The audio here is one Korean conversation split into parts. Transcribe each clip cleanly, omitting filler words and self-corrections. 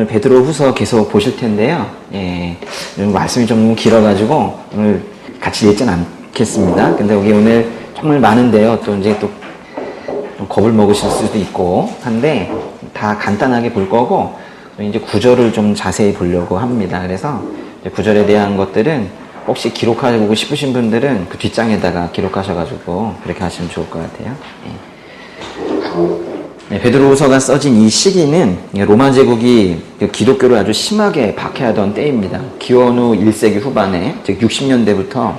오늘 베드로후서 계속 보실 텐데요. 말씀이 좀 길어가지고 오늘 같이 읽진 않겠습니다. 근데 여기 오늘 정말 많은데요. 또 이제 또 겁을 먹으실 수도 있고 한데 다 간단하게 볼 거고 이제 구절을 좀 자세히 보려고 합니다. 그래서 구절에 대한 것들은 혹시 기록하고 싶으신 분들은 그 뒷장에다가 기록하셔가지고 그렇게 하시면 좋을 것 같아요. 베드로후서가 써진 이 시기는 로마 제국이 기독교를 아주 심하게 박해하던 때입니다. 기원후 1세기 후반에, 즉 60년대부터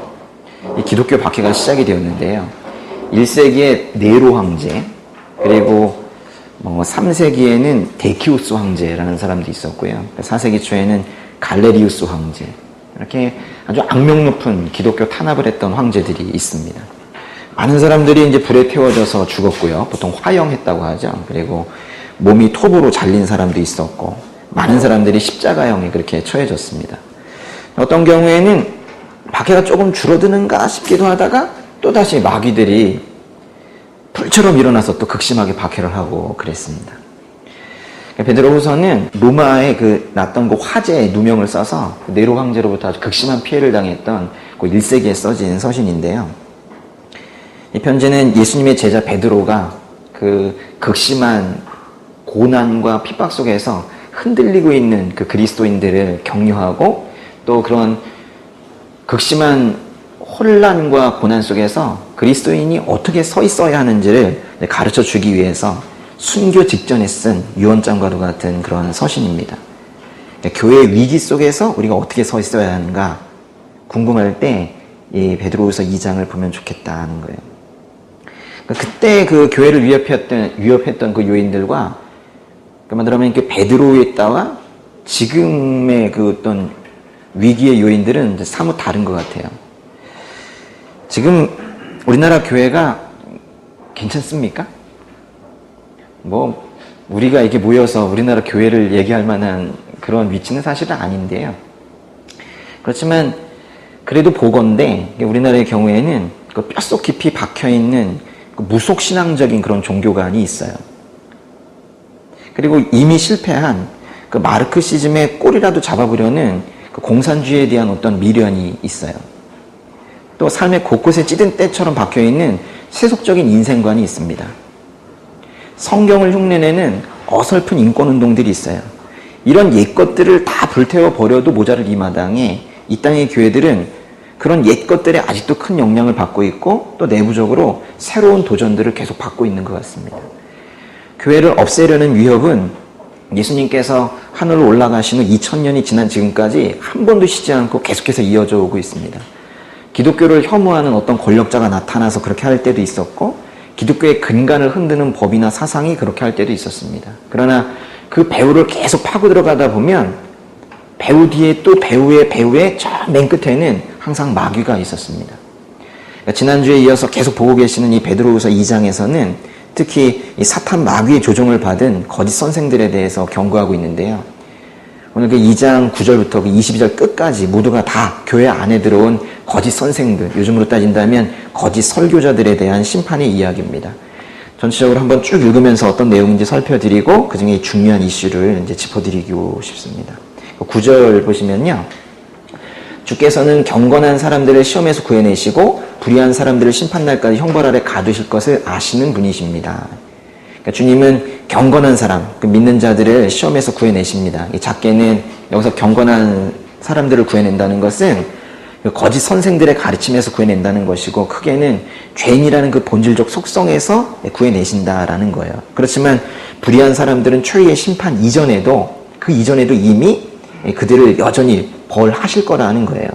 이 기독교 박해가 시작이 되었는데요. 1세기에 네로 황제, 그리고 3세기에는 데키우스 황제라는 사람도 있었고요. 4세기 초에는 갈레리우스 황제, 이렇게 아주 악명 높은 기독교 탄압을 했던 황제들이 있습니다. 많은 사람들이 이제 불에 태워져서 죽었고요. 보통 화형했다고 하죠. 그리고 몸이 톱으로 잘린 사람도 있었고, 많은 사람들이 십자가형에 그렇게 처해졌습니다. 어떤 경우에는 박해가 조금 줄어드는가 싶기도 하다가 또다시 마귀들이 불처럼 일어나서 또 극심하게 박해를 하고 그랬습니다. 베드로후서는 로마에 났던 그 화재의 누명을 써서 네로 황제로부터 아주 극심한 피해를 당했던 그 1세기에 써진 서신인데요. 이 편지는 예수님의 제자 베드로가 그 극심한 고난과 핍박 속에서 흔들리고 있는 그 그리스도인들을 격려하고 또 그런 극심한 혼란과 고난 속에서 그리스도인이 어떻게 서 있어야 하는지를 가르쳐 주기 위해서 순교 직전에 쓴 유언장과도 같은 그런 서신입니다. 교회의 위기 속에서 우리가 어떻게 서 있어야 하는가 궁금할 때 이 베드로후서 2장을 보면 좋겠다는 거예요. 그때 그 교회를 위협했던 그 요인들과 말하자면 그 베드로의 때와 지금의 그 어떤 위기의 요인들은 사뭇 다른 것 같아요. 지금 우리나라 교회가 괜찮습니까? 우리가 이렇게 모여서 우리나라 교회를 얘기할 만한 그런 위치는 사실은 아닌데요. 그렇지만 그래도 보건대 우리나라의 경우에는 그 뼛속 깊이 박혀있는 그 무속신앙적인 그런 종교관이 있어요. 그리고 이미 실패한 그 마르크시즘의 꼬리라도 잡아보려는 그 공산주의에 대한 어떤 미련이 있어요. 또 삶의 곳곳에 찌든 때처럼 박혀있는 세속적인 인생관이 있습니다. 성경을 흉내내는 어설픈 인권운동들이 있어요. 이런 옛것들을 다 불태워 버려도 모자랄 이 마당에 이 땅의 교회들은 그런 옛것들에 아직도 큰 영향을 받고 있고 또 내부적으로 새로운 도전들을 계속 받고 있는 것 같습니다. 교회를 없애려는 위협은 예수님께서 하늘로 올라가신 후 2000년이 지난 지금까지 한 번도 쉬지 않고 계속해서 이어져 오고 있습니다. 기독교를 혐오하는 어떤 권력자가 나타나서 그렇게 할 때도 있었고 기독교의 근간을 흔드는 법이나 사상이 그렇게 할 때도 있었습니다. 그러나 그 배후를 계속 파고 들어가다 보면 배후 뒤에 또 배후의 저 맨 끝에는 항상 마귀가 있었습니다. 지난주에 이어서 계속 보고 계시는 이 베드로후서 2장에서는 특히 이 사탄 마귀의 조종을 받은 거짓 선생들에 대해서 경고하고 있는데요. 오늘 그 2장 9절부터 그 22절 끝까지 모두가 다 교회 안에 들어온 거짓 선생들, 요즘으로 따진다면 거짓 설교자들에 대한 심판의 이야기입니다. 전체적으로 한번 쭉 읽으면서 어떤 내용인지 살펴드리고 그 중에 중요한 이슈를 이제 짚어드리고 싶습니다. 9절 보시면요. 주께서는 경건한 사람들을 시험에서 구해내시고 불의한 사람들을 심판날까지 형벌 아래 가두실 것을 아시는 분이십니다. 그러니까 주님은 경건한 사람, 그 믿는 자들을 시험에서 구해내십니다. 이 작게는 여기서 경건한 사람들을 구해낸다는 것은 그 거짓 선생들의 가르침에서 구해낸다는 것이고 크게는 죄인이라는 그 본질적 속성에서 구해내신다라는 거예요. 그렇지만 불의한 사람들은 초유의 심판 이전에도 그 이전에도 이미 그들을 여전히 벌하실 거라는 거예요.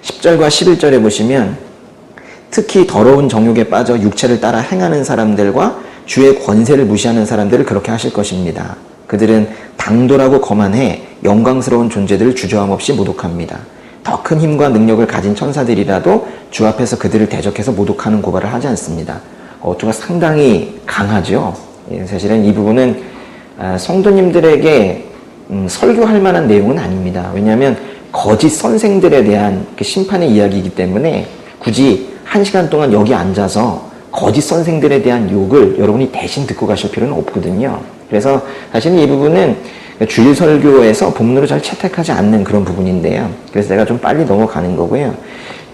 10절과 11절에 보시면 특히 더러운 정욕에 빠져 육체를 따라 행하는 사람들과 주의 권세를 무시하는 사람들을 그렇게 하실 것입니다. 그들은 당돌하고 거만해 영광스러운 존재들을 주저함 없이 모독합니다. 더 큰 힘과 능력을 가진 천사들이라도 주 앞에서 그들을 대적해서 모독하는 고발을 하지 않습니다. 어투가 상당히 강하죠. 사실은 이 부분은 성도님들에게 설교할 만한 내용은 아닙니다. 왜냐하면 거짓 선생들에 대한 그 심판의 이야기이기 때문에 굳이 1시간 동안 여기 앉아서 거짓 선생들에 대한 욕을 여러분이 대신 듣고 가실 필요는 없거든요. 그래서 사실은 이 부분은 주일 설교에서 본문으로 잘 채택하지 않는 그런 부분인데요. 그래서 제가 좀 빨리 넘어가는 거고요.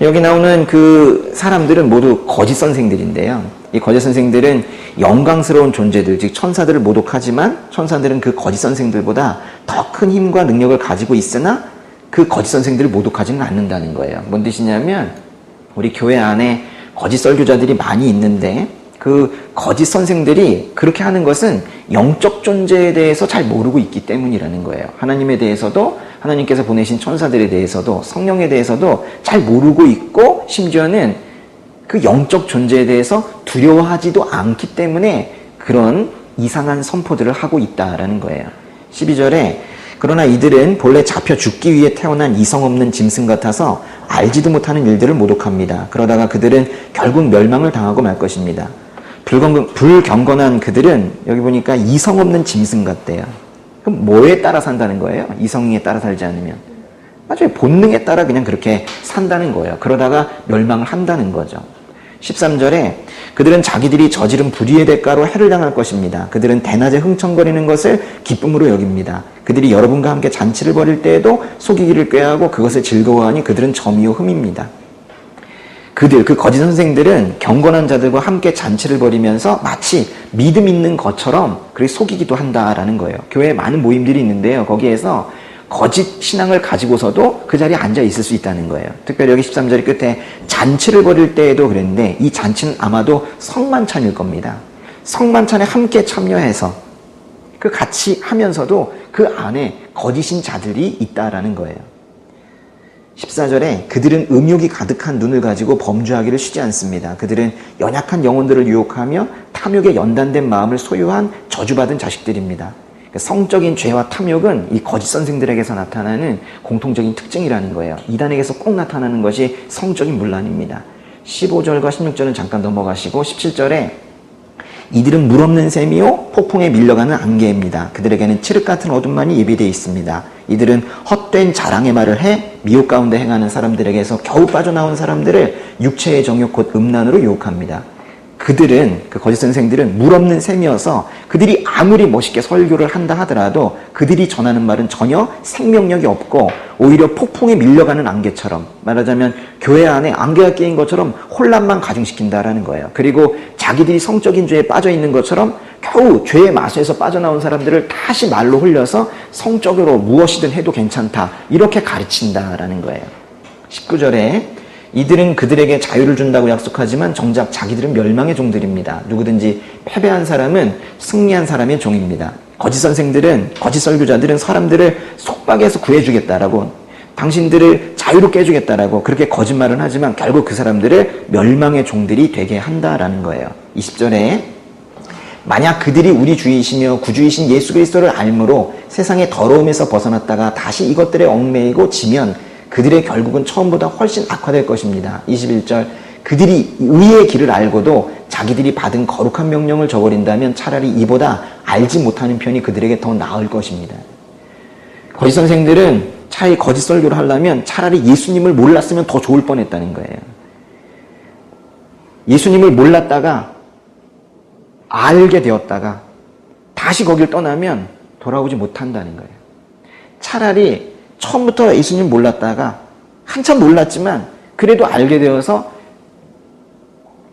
여기 나오는 그 사람들은 모두 거짓 선생들인데요. 이 거짓 선생들은 영광스러운 존재들, 즉 천사들을 모독하지만 천사들은 그 거짓 선생들보다 더 큰 힘과 능력을 가지고 있으나 그 거짓 선생들을 모독하지는 않는다는 거예요. 뭔 뜻이냐면 우리 교회 안에 거짓 설교자들이 많이 있는데 그 거짓 선생들이 그렇게 하는 것은 영적 존재에 대해서 잘 모르고 있기 때문이라는 거예요. 하나님에 대해서도, 하나님께서 보내신 천사들에 대해서도, 성령에 대해서도 잘 모르고 있고 심지어는 그 영적 존재에 대해서 두려워하지도 않기 때문에 그런 이상한 선포들을 하고 있다라는 거예요. 12절에 그러나 이들은 본래 잡혀 죽기 위해 태어난 이성 없는 짐승 같아서 알지도 못하는 일들을 모독합니다. 그러다가 그들은 결국 멸망을 당하고 말 것입니다. 불경건한 그들은 여기 보니까 이성 없는 짐승 같대요. 그럼 뭐에 따라 산다는 거예요? 이성에 따라 살지 않으면. 맞아요. 본능에 따라 그냥 그렇게 산다는 거예요. 그러다가 멸망을 한다는 거죠. 13절에 그들은 자기들이 저지른 불의의 대가로 해를 당할 것입니다. 그들은 대낮에 흥청거리는 것을 기쁨으로 여깁니다. 그들이 여러분과 함께 잔치를 벌일 때에도 속이기를 꾀하고 그것을 즐거워하니 그들은 점이요 흠입니다. 그 거짓 선생들은 경건한 자들과 함께 잔치를 벌이면서 마치 믿음 있는 것처럼 그렇게 속이기도 한다라는 거예요. 교회에 많은 모임들이 있는데요. 거기에서 거짓 신앙을 가지고서도 그 자리에 앉아 있을 수 있다는 거예요. 특별히 여기 13절 끝에 잔치를 벌일 때에도 그랬는데 이 잔치는 아마도 성만찬일 겁니다. 성만찬에 함께 참여해서 그 같이 하면서도 그 안에 거짓인 자들이 있다라는 거예요. 14절에 그들은 음욕이 가득한 눈을 가지고 범죄하기를 쉬지 않습니다. 그들은 연약한 영혼들을 유혹하며 탐욕에 연단된 마음을 소유한 저주받은 자식들입니다. 성적인 죄와 탐욕은 이 거짓 선생들에게서 나타나는 공통적인 특징이라는 거예요. 이단에게서 꼭 나타나는 것이 성적인 문란입니다. 15절과 16절은 잠깐 넘어가시고 17절에 이들은 물 없는 샘이요 폭풍에 밀려가는 안개입니다. 그들에게는 칠흑 같은 어둠만이 예비되어 있습니다. 이들은 헛된 자랑의 말을 해 미혹 가운데 행하는 사람들에게서 겨우 빠져나온 사람들을 육체의 정욕 곧 음란으로 유혹합니다. 그들은, 그 거짓 선생들은 물 없는 샘이어서 그들이 아무리 멋있게 설교를 한다 하더라도 그들이 전하는 말은 전혀 생명력이 없고 오히려 폭풍에 밀려가는 안개처럼, 말하자면 교회 안에 안개가 끼인 것처럼 혼란만 가중시킨다라는 거예요. 그리고 자기들이 성적인 죄에 빠져 있는 것처럼 겨우 죄의 마수에서 빠져나온 사람들을 다시 말로 홀려서 성적으로 무엇이든 해도 괜찮다, 이렇게 가르친다라는 거예요. 19절에 이들은 그들에게 자유를 준다고 약속하지만 정작 자기들은 멸망의 종들입니다. 누구든지 패배한 사람은 승리한 사람의 종입니다. 거짓 선생들은, 거짓 설교자들은 사람들을 속박해서 구해주겠다라고, 당신들을 자유롭게 해주겠다라고 그렇게 거짓말은 하지만 결국 그 사람들을 멸망의 종들이 되게 한다라는 거예요. 20절에 만약 그들이 우리 주이시며 구주이신 예수 그리스도를 알므로 세상의 더러움에서 벗어났다가 다시 이것들에 얽매이고 지면 그들의 결국은 처음보다 훨씬 악화될 것입니다. 21절 그들이 의의 길을 알고도 자기들이 받은 거룩한 명령을 저버린다면 차라리 이보다 알지 못하는 편이 그들에게 더 나을 것입니다. 거짓 선생들은 차라리 거짓 설교를 하려면 차라리 예수님을 몰랐으면 더 좋을 뻔했다는 거예요. 예수님을 몰랐다가 알게 되었다가 다시 거길 떠나면 돌아오지 못한다는 거예요. 차라리 처음부터 예수님 몰랐다가 한참 몰랐지만 그래도 알게 되어서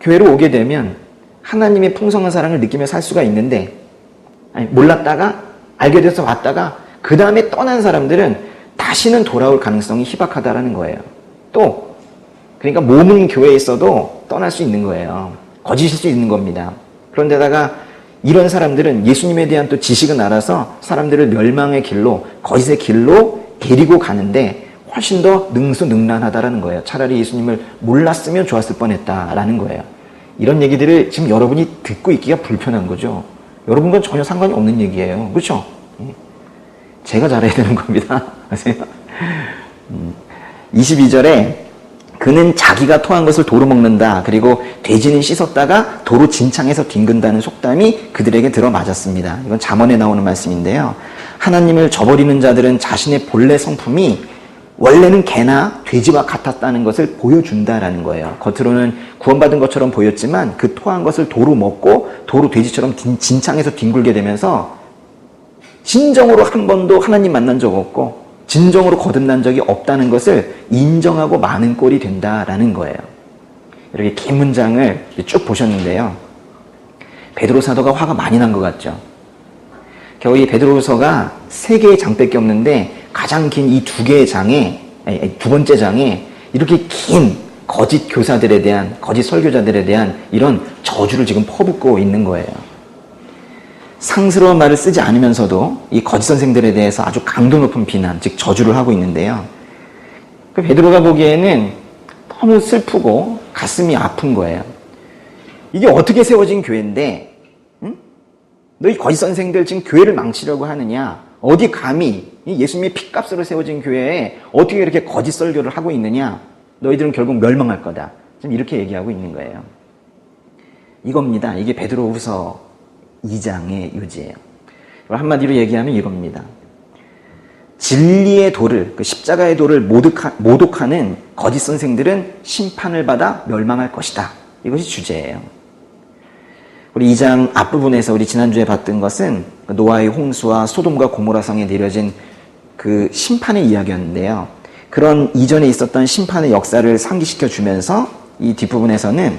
교회로 오게 되면 하나님의 풍성한 사랑을 느끼며 살 수가 있는데, 아니, 몰랐다가 알게 돼서 왔다가 그 다음에 떠난 사람들은 다시는 돌아올 가능성이 희박하다라는 거예요. 또 그러니까 몸은 교회에 있어도 떠날 수 있는 거예요. 거짓일 수 있는 겁니다. 그런데다가 이런 사람들은 예수님에 대한 또 지식은 알아서 사람들을 멸망의 길로, 거짓의 길로 데리고 가는데 훨씬 더 능수능란하다라는 거예요. 차라리 예수님을 몰랐으면 좋았을 뻔했다라는 거예요. 이런 얘기들을 지금 여러분이 듣고 있기가 불편한 거죠. 여러분과 전혀 상관이 없는 얘기예요. 그렇죠? 제가 잘해야 되는 겁니다. 아세요? 22절에 그는 자기가 토한 것을 도로 먹는다. 그리고 돼지는 씻었다가 도로 진창에서 뒹군다는 속담이 그들에게 들어맞았습니다. 이건 잠언에 나오는 말씀인데요. 하나님을 저버리는 자들은 자신의 본래 성품이 원래는 개나 돼지와 같았다는 것을 보여준다라는 거예요. 겉으로는 구원받은 것처럼 보였지만 그 토한 것을 도로 먹고 도로 돼지처럼 진창에서 뒹굴게 되면서 진정으로 한 번도 하나님 만난 적 없고 진정으로 거듭난 적이 없다는 것을 인정하고 마는 꼴이 된다라는 거예요. 이렇게 긴 문장을 쭉 보셨는데요. 베드로 사도가 화가 많이 난 것 같죠. 겨우 이 베드로후서가 3개의 장밖에 없는데 가장 긴 이 2개의 장에, 두 번째 장에 이렇게 긴 거짓 교사들에 대한, 거짓 설교자들에 대한 이런 저주를 지금 퍼붓고 있는 거예요. 상스러운 말을 쓰지 않으면서도 이 거짓 선생들에 대해서 아주 강도 높은 비난, 즉 저주를 하고 있는데요. 그 베드로가 보기에는 너무 슬프고 가슴이 아픈 거예요. 이게 어떻게 세워진 교회인데, 응? 너희 거짓 선생들 지금 교회를 망치려고 하느냐? 어디 감히 예수님의 핏값으로 세워진 교회에 어떻게 이렇게 거짓 설교를 하고 있느냐? 너희들은 결국 멸망할 거다. 지금 이렇게 얘기하고 있는 거예요. 이겁니다. 이게 베드로후서 2장의 요지예요. 한마디로 얘기하면 이겁니다. 진리의 도를, 그 십자가의 도를 모독하는 거짓 선생들은 심판을 받아 멸망할 것이다. 이것이 주제예요. 우리 2장 앞부분에서 우리 지난주에 봤던 것은 노아의 홍수와 소돔과 고모라성에 내려진 그 심판의 이야기였는데요. 그런 이전에 있었던 심판의 역사를 상기시켜 주면서 이 뒷부분에서는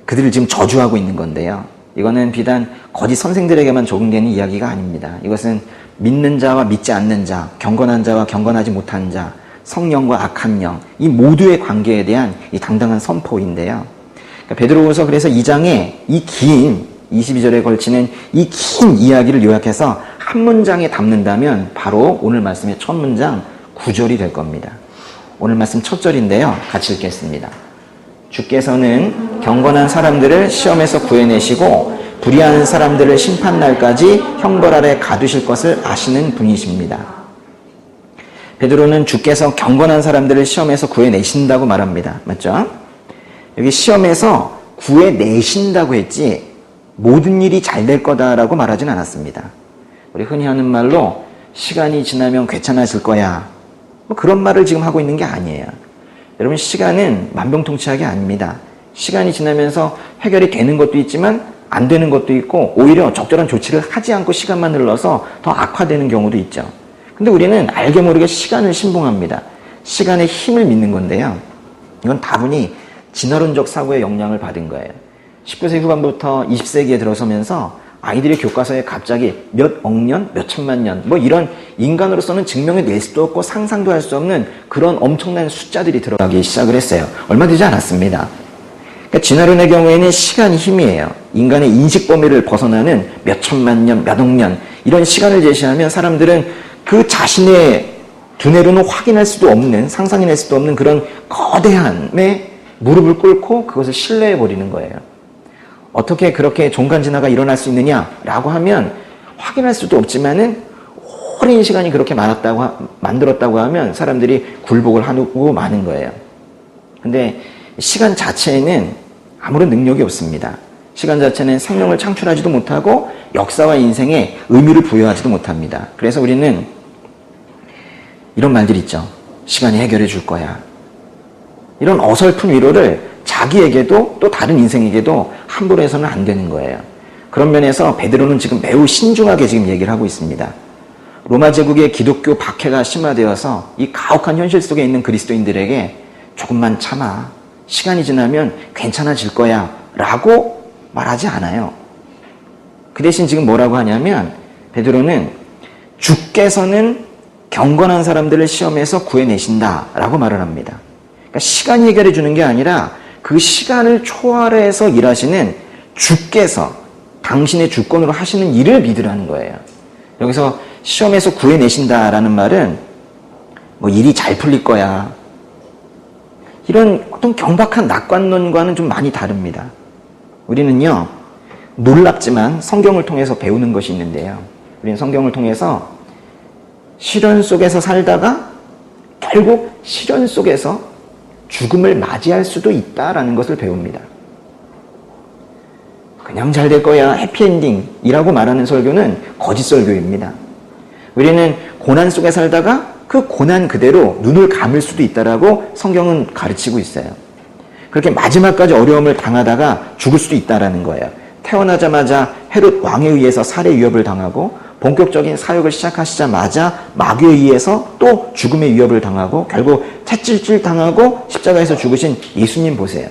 그들을 지금 저주하고 있는 건데요. 이거는 비단 거짓 선생들에게만 적용되는 이야기가 아닙니다. 이것은 믿는 자와 믿지 않는 자, 경건한 자와 경건하지 못한 자, 성령과 악한 영, 이 모두의 관계에 대한 이 당당한 선포인데요. 그러니까 베드로후서 그래서 2장에 이 긴 22절에 걸치는 이 긴 이야기를 요약해서 한 문장에 담는다면 바로 오늘 말씀의 첫 문장 9절이 될 겁니다. 오늘 말씀 첫 절인데요. 같이 읽겠습니다. 주께서는 경건한 사람들을 시험에서 구해내시고 불의한 사람들을 심판날까지 형벌 아래 가두실 것을 아시는 분이십니다. 베드로는 주께서 경건한 사람들을 시험에서 구해내신다고 말합니다. 맞죠? 여기 시험에서 구해내신다고 했지 모든 일이 잘 될 거다라고 말하진 않았습니다. 우리 흔히 하는 말로 시간이 지나면 괜찮아질 거야. 뭐 그런 말을 지금 하고 있는 게 아니에요. 여러분, 시간은 만병통치약이 아닙니다. 시간이 지나면서 해결이 되는 것도 있지만 안 되는 것도 있고 오히려 적절한 조치를 하지 않고 시간만 흘러서 더 악화되는 경우도 있죠. 근데 우리는 알게 모르게 시간을 신봉합니다. 시간의 힘을 믿는 건데요. 이건 다분히 진화론적 사고의 영향을 받은 거예요. 19세기 후반부터 20세기에 들어서면서 아이들의 교과서에 갑자기 몇 억 년, 몇 천만 년, 뭐 이런 인간으로서는 증명해낼 수도 없고 상상도 할 수 없는 그런 엄청난 숫자들이 들어가기 시작을 했어요. 얼마 되지 않았습니다. 그러니까 진화론의 경우에는 시간이 힘이에요. 인간의 인식 범위를 벗어나는 몇 천만 년, 몇 억 년 이런 시간을 제시하면 사람들은 그 자신의 두뇌로는 확인할 수도 없는, 상상해낼 수도 없는 그런 거대함에 무릎을 꿇고 그것을 신뢰해버리는 거예요. 어떻게 그렇게 종간진화가 일어날 수 있느냐라고 하면 확인할 수도 없지만은 오랜 시간이 그렇게 만들었다고 하면 사람들이 굴복을 하고 마는 거예요. 근데 시간 자체에는 아무런 능력이 없습니다. 시간 자체는 생명을 창출하지도 못하고 역사와 인생에 의미를 부여하지도 못합니다. 그래서 우리는 이런 말들 있죠. 시간이 해결해 줄 거야. 이런 어설픈 위로를 자기에게도 또 다른 인생에게도 함부로 해서는 안 되는 거예요. 그런 면에서 베드로는 지금 매우 신중하게 지금 얘기를 하고 있습니다. 로마 제국의 기독교 박해가 심화되어서 이 가혹한 현실 속에 있는 그리스도인들에게 조금만 참아. 시간이 지나면 괜찮아질 거야. 라고 말하지 않아요. 그 대신 지금 뭐라고 하냐면 베드로는 주께서는 경건한 사람들을 시험에서 구해내신다. 라고 말을 합니다. 그러니까 시간이 해결해 주는 게 아니라 그 시간을 초월해서 일하시는 주께서 당신의 주권으로 하시는 일을 믿으라는 거예요. 여기서 시험에서 구해내신다라는 말은 뭐 일이 잘 풀릴 거야. 이런 어떤 경박한 낙관론과는 좀 많이 다릅니다. 우리는요, 놀랍지만 성경을 통해서 배우는 것이 있는데요. 우리는 성경을 통해서 시련 속에서 살다가 결국 시련 속에서 죽음을 맞이할 수도 있다라는 것을 배웁니다. 그냥 잘 될 거야, 해피엔딩이라고 말하는 설교는 거짓 설교입니다. 우리는 고난 속에 살다가 그 고난 그대로 눈을 감을 수도 있다라고 성경은 가르치고 있어요. 그렇게 마지막까지 어려움을 당하다가 죽을 수도 있다라는 거예요. 태어나자마자 헤롯 왕에 의해서 살해 위협을 당하고 본격적인 사역을 시작하시자마자 마귀에 의해서 또 죽음의 위협을 당하고 결국 채찍질 당하고 십자가에서 죽으신 예수님 보세요.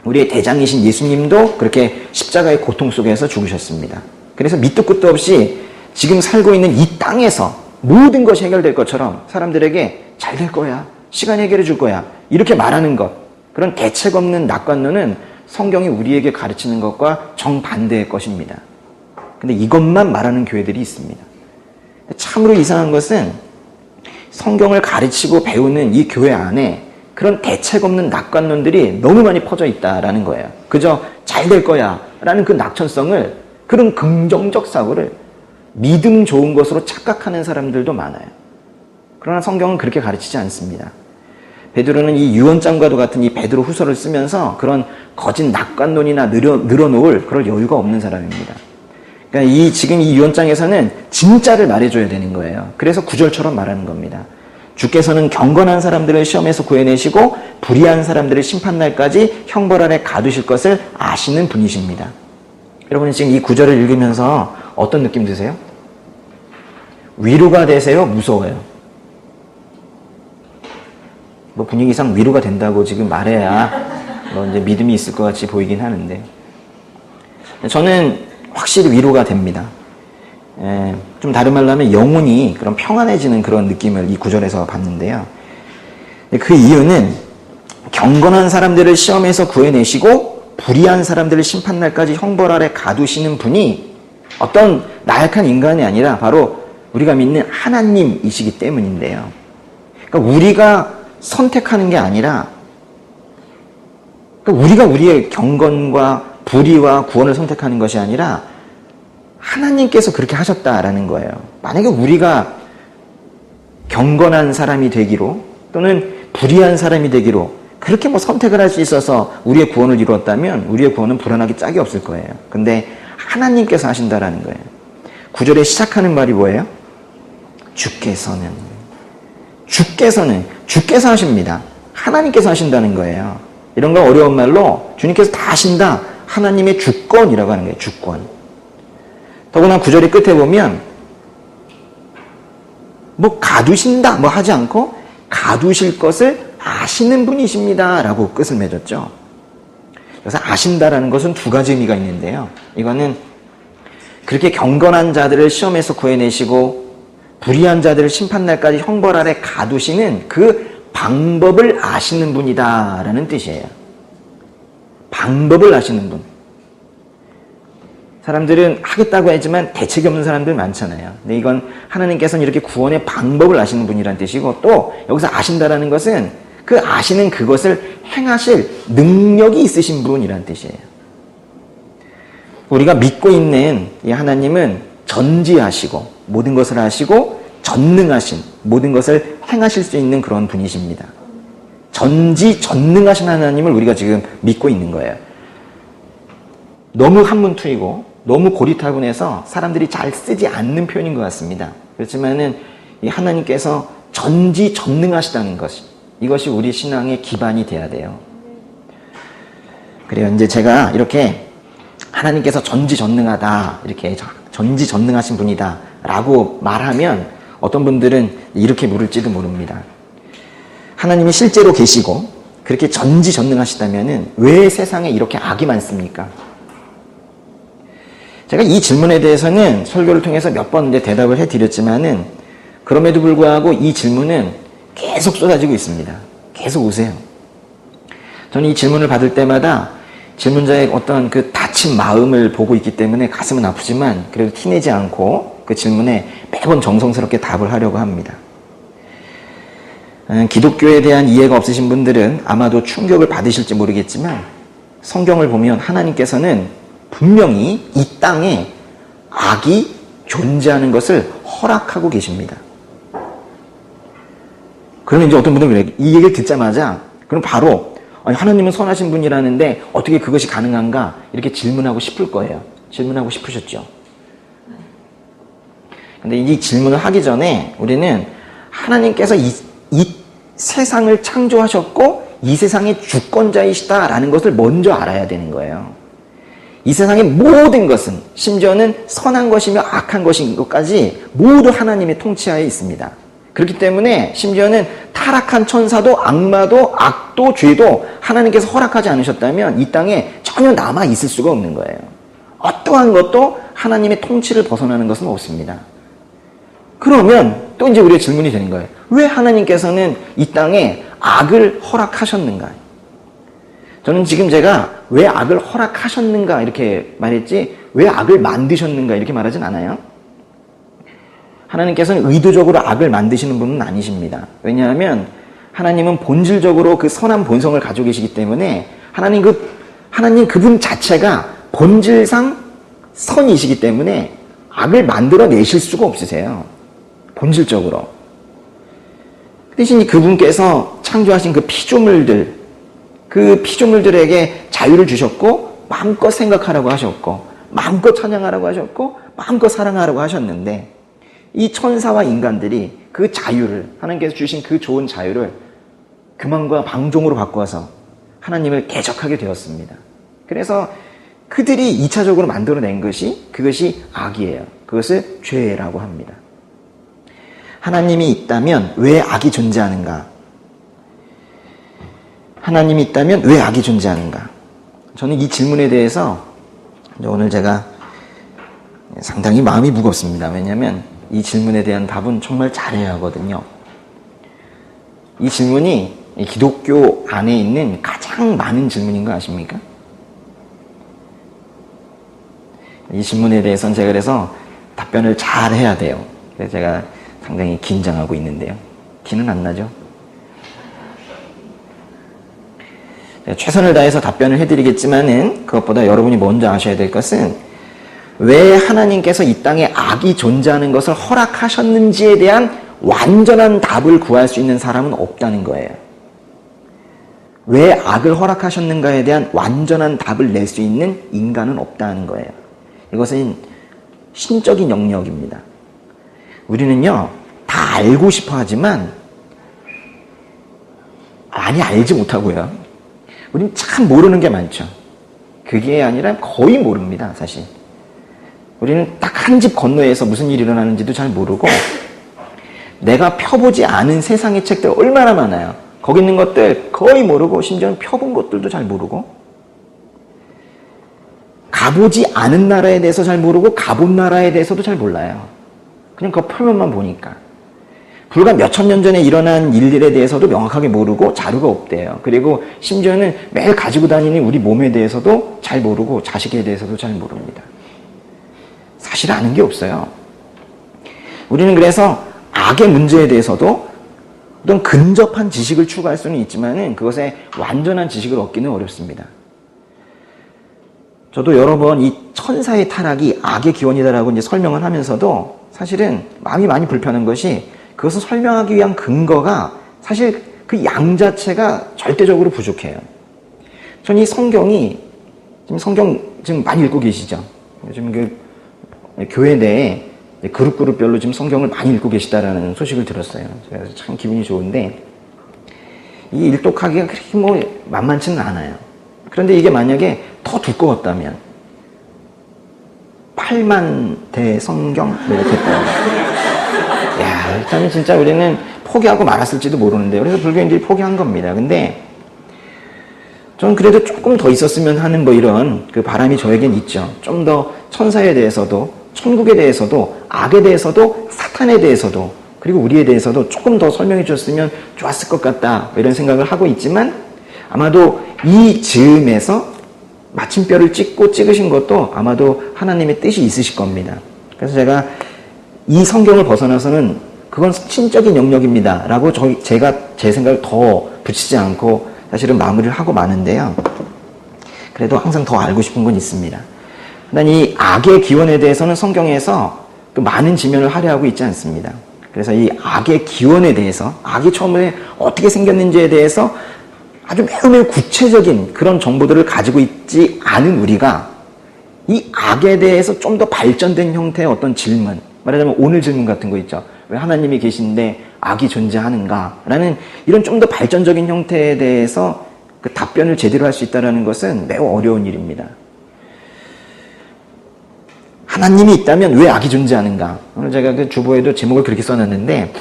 우리의 대장이신 예수님도 그렇게 십자가의 고통 속에서 죽으셨습니다. 그래서 밑도 끝도 없이 지금 살고 있는 이 땅에서 모든 것이 해결될 것처럼 사람들에게 잘 될 거야, 시간이 해결해 줄 거야, 이렇게 말하는 것, 그런 대책 없는 낙관론은 성경이 우리에게 가르치는 것과 정반대의 것입니다. 근데 이것만 말하는 교회들이 있습니다. 참으로 이상한 것은 성경을 가르치고 배우는 이 교회 안에 그런 대책 없는 낙관론들이 너무 많이 퍼져 있다라는 거예요. 그저 잘 될 거야 라는 그 낙천성을, 그런 긍정적 사고를 믿음 좋은 것으로 착각하는 사람들도 많아요. 그러나 성경은 그렇게 가르치지 않습니다. 베드로는 이 유언장과도 같은 이 베드로 후서를 쓰면서 그런 거짓 낙관론이나 늘어놓을 그럴 여유가 없는 사람입니다. 그러니까 지금 이 유언장에서는 진짜를 말해줘야 되는 거예요. 그래서 구절처럼 말하는 겁니다. 주께서는 경건한 사람들을 시험에서 구해내시고 불의한 사람들을 심판날까지 형벌 아래 가두실 것을 아시는 분이십니다. 여러분 지금 이 구절을 읽으면서 어떤 느낌 드세요? 위로가 되세요? 무서워요? 뭐 분위기상 위로가 된다고 지금 말해야 뭐 이제 믿음이 있을 것 같이 보이긴 하는데, 저는 확실히 위로가 됩니다. 좀 다른 말로 하면 영혼이 그런 평안해지는 그런 느낌을 이 구절에서 받는데요. 그 이유는 경건한 사람들을 시험에서 구해내시고 불의한 사람들을 심판날까지 형벌 아래 가두시는 분이 어떤 나약한 인간이 아니라 바로 우리가 믿는 하나님이시기 때문인데요. 그러니까 우리가 선택하는 게 아니라, 그러니까 우리가 우리의 경건과 불의와 구원을 선택하는 것이 아니라 하나님께서 그렇게 하셨다라는 거예요. 만약에 우리가 경건한 사람이 되기로 또는 불의한 사람이 되기로 그렇게 뭐 선택을 할 수 있어서 우리의 구원을 이루었다면 우리의 구원은 불안하기 짝이 없을 거예요. 근데 하나님께서 하신다라는 거예요. 구절에 시작하는 말이 뭐예요? 주께서 하십니다. 하나님께서 하신다는 거예요. 이런 거 어려운 말로 주님께서 다 하신다. 하나님의 주권이라고 하는 거예요. 주권. 더구나 구절의 끝에 보면 뭐 가두신다 뭐 하지 않고 가두실 것을 아시는 분이십니다 라고 끝을 맺었죠. 그래서 아신다라는 것은 두 가지 의미가 있는데요. 이거는 그렇게 경건한 자들을 시험에서 구해내시고 불의한 자들을 심판날까지 형벌 아래 가두시는 그 방법을 아시는 분이다 라는 뜻이에요. 방법을 아시는 분. 사람들은 하겠다고 하지만 대책이 없는 사람들 많잖아요. 근데 이건 하나님께서는 이렇게 구원의 방법을 아시는 분이라는 뜻이고, 또 여기서 아신다라는 것은 그 아시는 그것을 행하실 능력이 있으신 분이라는 뜻이에요. 우리가 믿고 있는 이 하나님은 전지하시고 모든 것을 아시고 전능하신 모든 것을 행하실 수 있는 그런 분이십니다. 전능하신 하나님을 우리가 지금 믿고 있는 거예요. 너무 한문투이고 너무 고리타분해서 사람들이 잘 쓰지 않는 표현인 것 같습니다. 그렇지만은 이 하나님께서 전지전능하시다는 것, 이것이 우리 신앙의 기반이 돼야 돼요. 그래요. 이제 제가 이렇게 하나님께서 전지전능하다, 이렇게 전지전능하신 분이다 라고 말하면 어떤 분들은 이렇게 물을지도 모릅니다. 하나님이 실제로 계시고 그렇게 전지전능하시다면은 왜 세상에 이렇게 악이 많습니까? 제가 이 질문에 대해서는 설교를 통해서 몇 번 이제 대답을 해드렸지만은, 그럼에도 불구하고 이 질문은 계속 쏟아지고 있습니다. 계속 오세요. 저는 이 질문을 받을 때마다 질문자의 어떤 그 다친 마음을 보고 있기 때문에 가슴은 아프지만 그래도 티내지 않고 그 질문에 매번 정성스럽게 답을 하려고 합니다. 기독교에 대한 이해가 없으신 분들은 아마도 충격을 받으실지 모르겠지만, 성경을 보면 하나님께서는 분명히 이 땅에 악이 존재하는 것을 허락하고 계십니다. 그러면 이제 어떤 분들은 그래요. 이 얘기를 듣자마자 그럼 바로 하나님은 선하신 분이라는데 어떻게 그것이 가능한가 이렇게 질문하고 싶을 거예요. 질문하고 싶으셨죠. 근데 이 질문을 하기 전에 우리는 하나님께서 이 세상을 창조하셨고 이 세상의 주권자이시다라는 것을 먼저 알아야 되는 거예요. 이 세상의 모든 것은, 심지어는 선한 것이며 악한 것인 것까지 모두 하나님의 통치하에 있습니다. 그렇기 때문에 심지어는 타락한 천사도 악마도 악도 죄도 하나님께서 허락하지 않으셨다면 이 땅에 전혀 남아 있을 수가 없는 거예요. 어떠한 것도 하나님의 통치를 벗어나는 것은 없습니다. 그러면 또 이제 우리의 질문이 되는 거예요. 왜 하나님께서는 이 땅에 악을 허락하셨는가? 저는 지금 제가 왜 악을 허락하셨는가 이렇게 말했지, 왜 악을 만드셨는가 이렇게 말하진 않아요. 하나님께서는 의도적으로 악을 만드시는 분은 아니십니다. 왜냐하면 하나님은 본질적으로 그 선한 본성을 가지고 계시기 때문에 하나님 그분 자체가 본질상 선이시기 때문에 악을 만들어내실 수가 없으세요. 본질적으로. 그 대신 그분께서 창조하신 그 피조물들에게 자유를 주셨고 마음껏 생각하라고 하셨고 마음껏 찬양하라고 하셨고 마음껏 사랑하라고 하셨는데, 이 천사와 인간들이 그 자유를, 하나님께서 주신 그 좋은 자유를 교만과 방종으로 바꿔서 하나님을 대적하게 되었습니다. 그래서 그들이 2차적으로 만들어낸 그것이 악이에요. 그것을 죄라고 합니다. 하나님이 있다면 왜 악이 존재하는가? 하나님이 있다면 왜 악이 존재하는가? 저는 이 질문에 대해서 오늘 제가 상당히 마음이 무겁습니다. 왜냐하면 이 질문에 대한 답은 정말 잘해야 하거든요. 이 질문이 기독교 안에 있는 가장 많은 질문인 거 아십니까? 이 질문에 대해서는 제가 그래서 답변을 잘 해야 돼요. 그래서 제가 상당히 긴장하고 있는데요. 기는 안 나죠? 최선을 다해서 답변을 해드리겠지만은 그것보다 여러분이 먼저 아셔야 될 것은 왜 하나님께서 이 땅에 악이 존재하는 것을 허락하셨는지에 대한 완전한 답을 구할 수 있는 사람은 없다는 거예요. 왜 악을 허락하셨는가에 대한 완전한 답을 낼 수 있는 인간은 없다는 거예요. 이것은 신적인 영역입니다. 우리는요, 다 알고 싶어 하지만 많이 알지 못하고요. 우리는 참 모르는 게 많죠. 그게 아니라 거의 모릅니다, 사실. 우리는 딱 한 집 건너에서 무슨 일이 일어나는지도 잘 모르고, 내가 펴보지 않은 세상의 책들 얼마나 많아요. 거기 있는 것들 거의 모르고, 심지어는 펴본 것들도 잘 모르고, 가보지 않은 나라에 대해서 잘 모르고 가본 나라에 대해서도 잘 몰라요. 그냥 그 표면만 보니까. 불과 몇천 년 전에 일어난 일들에 대해서도 명확하게 모르고 자료가 없대요. 그리고 심지어는 매일 가지고 다니는 우리 몸에 대해서도 잘 모르고 자식에 대해서도 잘 모릅니다. 사실 아는 게 없어요. 우리는 그래서 악의 문제에 대해서도 어떤 근접한 지식을 추구할 수는 있지만은 그것에 완전한 지식을 얻기는 어렵습니다. 저도 여러 번 이 천사의 타락이 악의 기원이다라고 이제 설명을 하면서도 사실은 마음이 많이 불편한 것이, 그것을 설명하기 위한 근거가 사실 그 양 자체가 절대적으로 부족해요. 전 이 성경이, 지금 성경 지금 많이 읽고 계시죠? 요즘 그 교회 내에 그룹별로 지금 성경을 많이 읽고 계시다라는 소식을 들었어요. 그래서 참 기분이 좋은데, 이 일독하기가 그렇게 만만치는 않아요. 그런데 이게 만약에 더 두꺼웠다면 8만 대 성경 이렇게 했다면, 야, 일단은 진짜 우리는 포기하고 말았을지도 모르는데요. 그래서 불교인들이 포기한 겁니다. 근데 저는 그래도 조금 더 있었으면 하는 이런 그 바람이 저에겐 있죠. 좀 더 천사에 대해서도, 천국에 대해서도, 악에 대해서도, 사탄에 대해서도, 그리고 우리에 대해서도 조금 더 설명해 주셨으면 좋았을 것 같다, 이런 생각을 하고 있지만, 아마도 이 즈음에서 마침표를 찍으신 것도 아마도 하나님의 뜻이 있으실 겁니다. 그래서 제가 이 성경을 벗어나서는 그건 신적인 영역입니다 라고 제가 제 생각을 더 붙이지 않고 사실은 마무리를 하고 마는데요. 그래도 항상 더 알고 싶은 건 있습니다. 난 이 악의 기원에 대해서는 성경에서 그 많은 지면을 할애하고 있지 않습니다. 그래서 이 악의 기원에 대해서, 악이 처음에 어떻게 생겼는지에 대해서 아주 매우 구체적인 그런 정보들을 가지고 있지 않은 우리가 이 악에 대해서 좀 더 발전된 형태의 어떤 질문, 말하자면 오늘 질문 같은 거 있죠. 왜 하나님이 계신데 악이 존재하는가? 라는 이런 좀 더 발전적인 형태에 대해서 그 답변을 제대로 할 수 있다는 것은 매우 어려운 일입니다. 하나님이 있다면 왜 악이 존재하는가? 오늘 제가 그 주보에도 제목을 그렇게 써놨는데,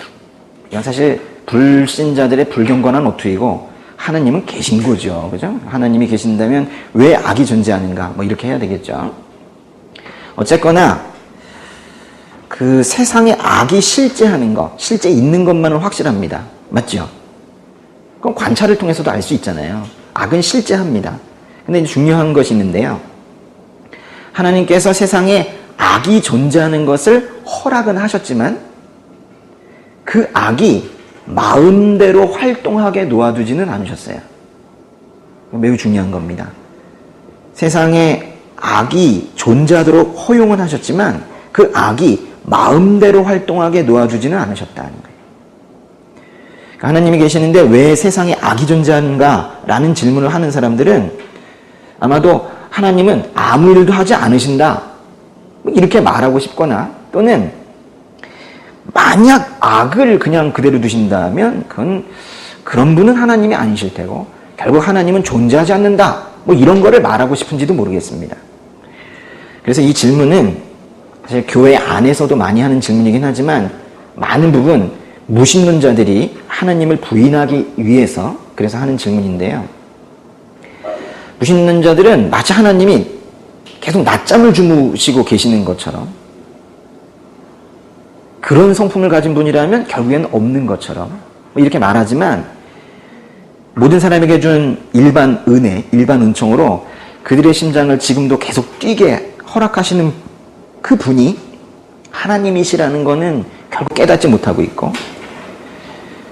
이건 사실 불신자들의 불경건한 오투이고, 하나님은 계신 거죠. 그죠? 하나님이 계신다면 왜 악이 존재하는가? 뭐 이렇게 해야 되겠죠. 어쨌거나, 그 세상에 악이 실제하는 것, 실제 있는 것만은 확실합니다. 맞죠? 그럼 관찰을 통해서도 알 수 있잖아요. 악은 실제합니다. 근데 이제 중요한 것이 있는데요. 하나님께서 세상에 악이 존재하는 것을 허락은 하셨지만 그 악이 마음대로 활동하게 놓아두지는 않으셨어요. 매우 중요한 겁니다. 세상에 악이 존재하도록 허용은 하셨지만 그 악이 마음대로 활동하게 놓아주지는 않으셨다는 거예요. 하나님이 계시는데 왜 세상에 악이 존재하는가? 라는 질문을 하는 사람들은 아마도 하나님은 아무 일도 하지 않으신다. 이렇게 말하고 싶거나 또는 만약 악을 그냥 그대로 두신다면 그런 분은 하나님이 아니실 테고 결국 하나님은 존재하지 않는다. 뭐 이런 거를 말하고 싶은지도 모르겠습니다. 그래서 이 질문은 사실 교회 안에서도 많이 하는 질문이긴 하지만 많은 부분 무신론자들이 하나님을 부인하기 위해서 그래서 하는 질문인데요. 무신론자들은 마치 하나님이 계속 낮잠을 주무시고 계시는 것처럼 그런 성품을 가진 분이라면 결국에는 없는 것처럼 이렇게 말하지만 모든 사람에게 준 일반 은혜, 일반 은총으로 그들의 심장을 지금도 계속 뛰게 허락하시는 그 분이 하나님이시라는 것은 결국 깨닫지 못하고 있고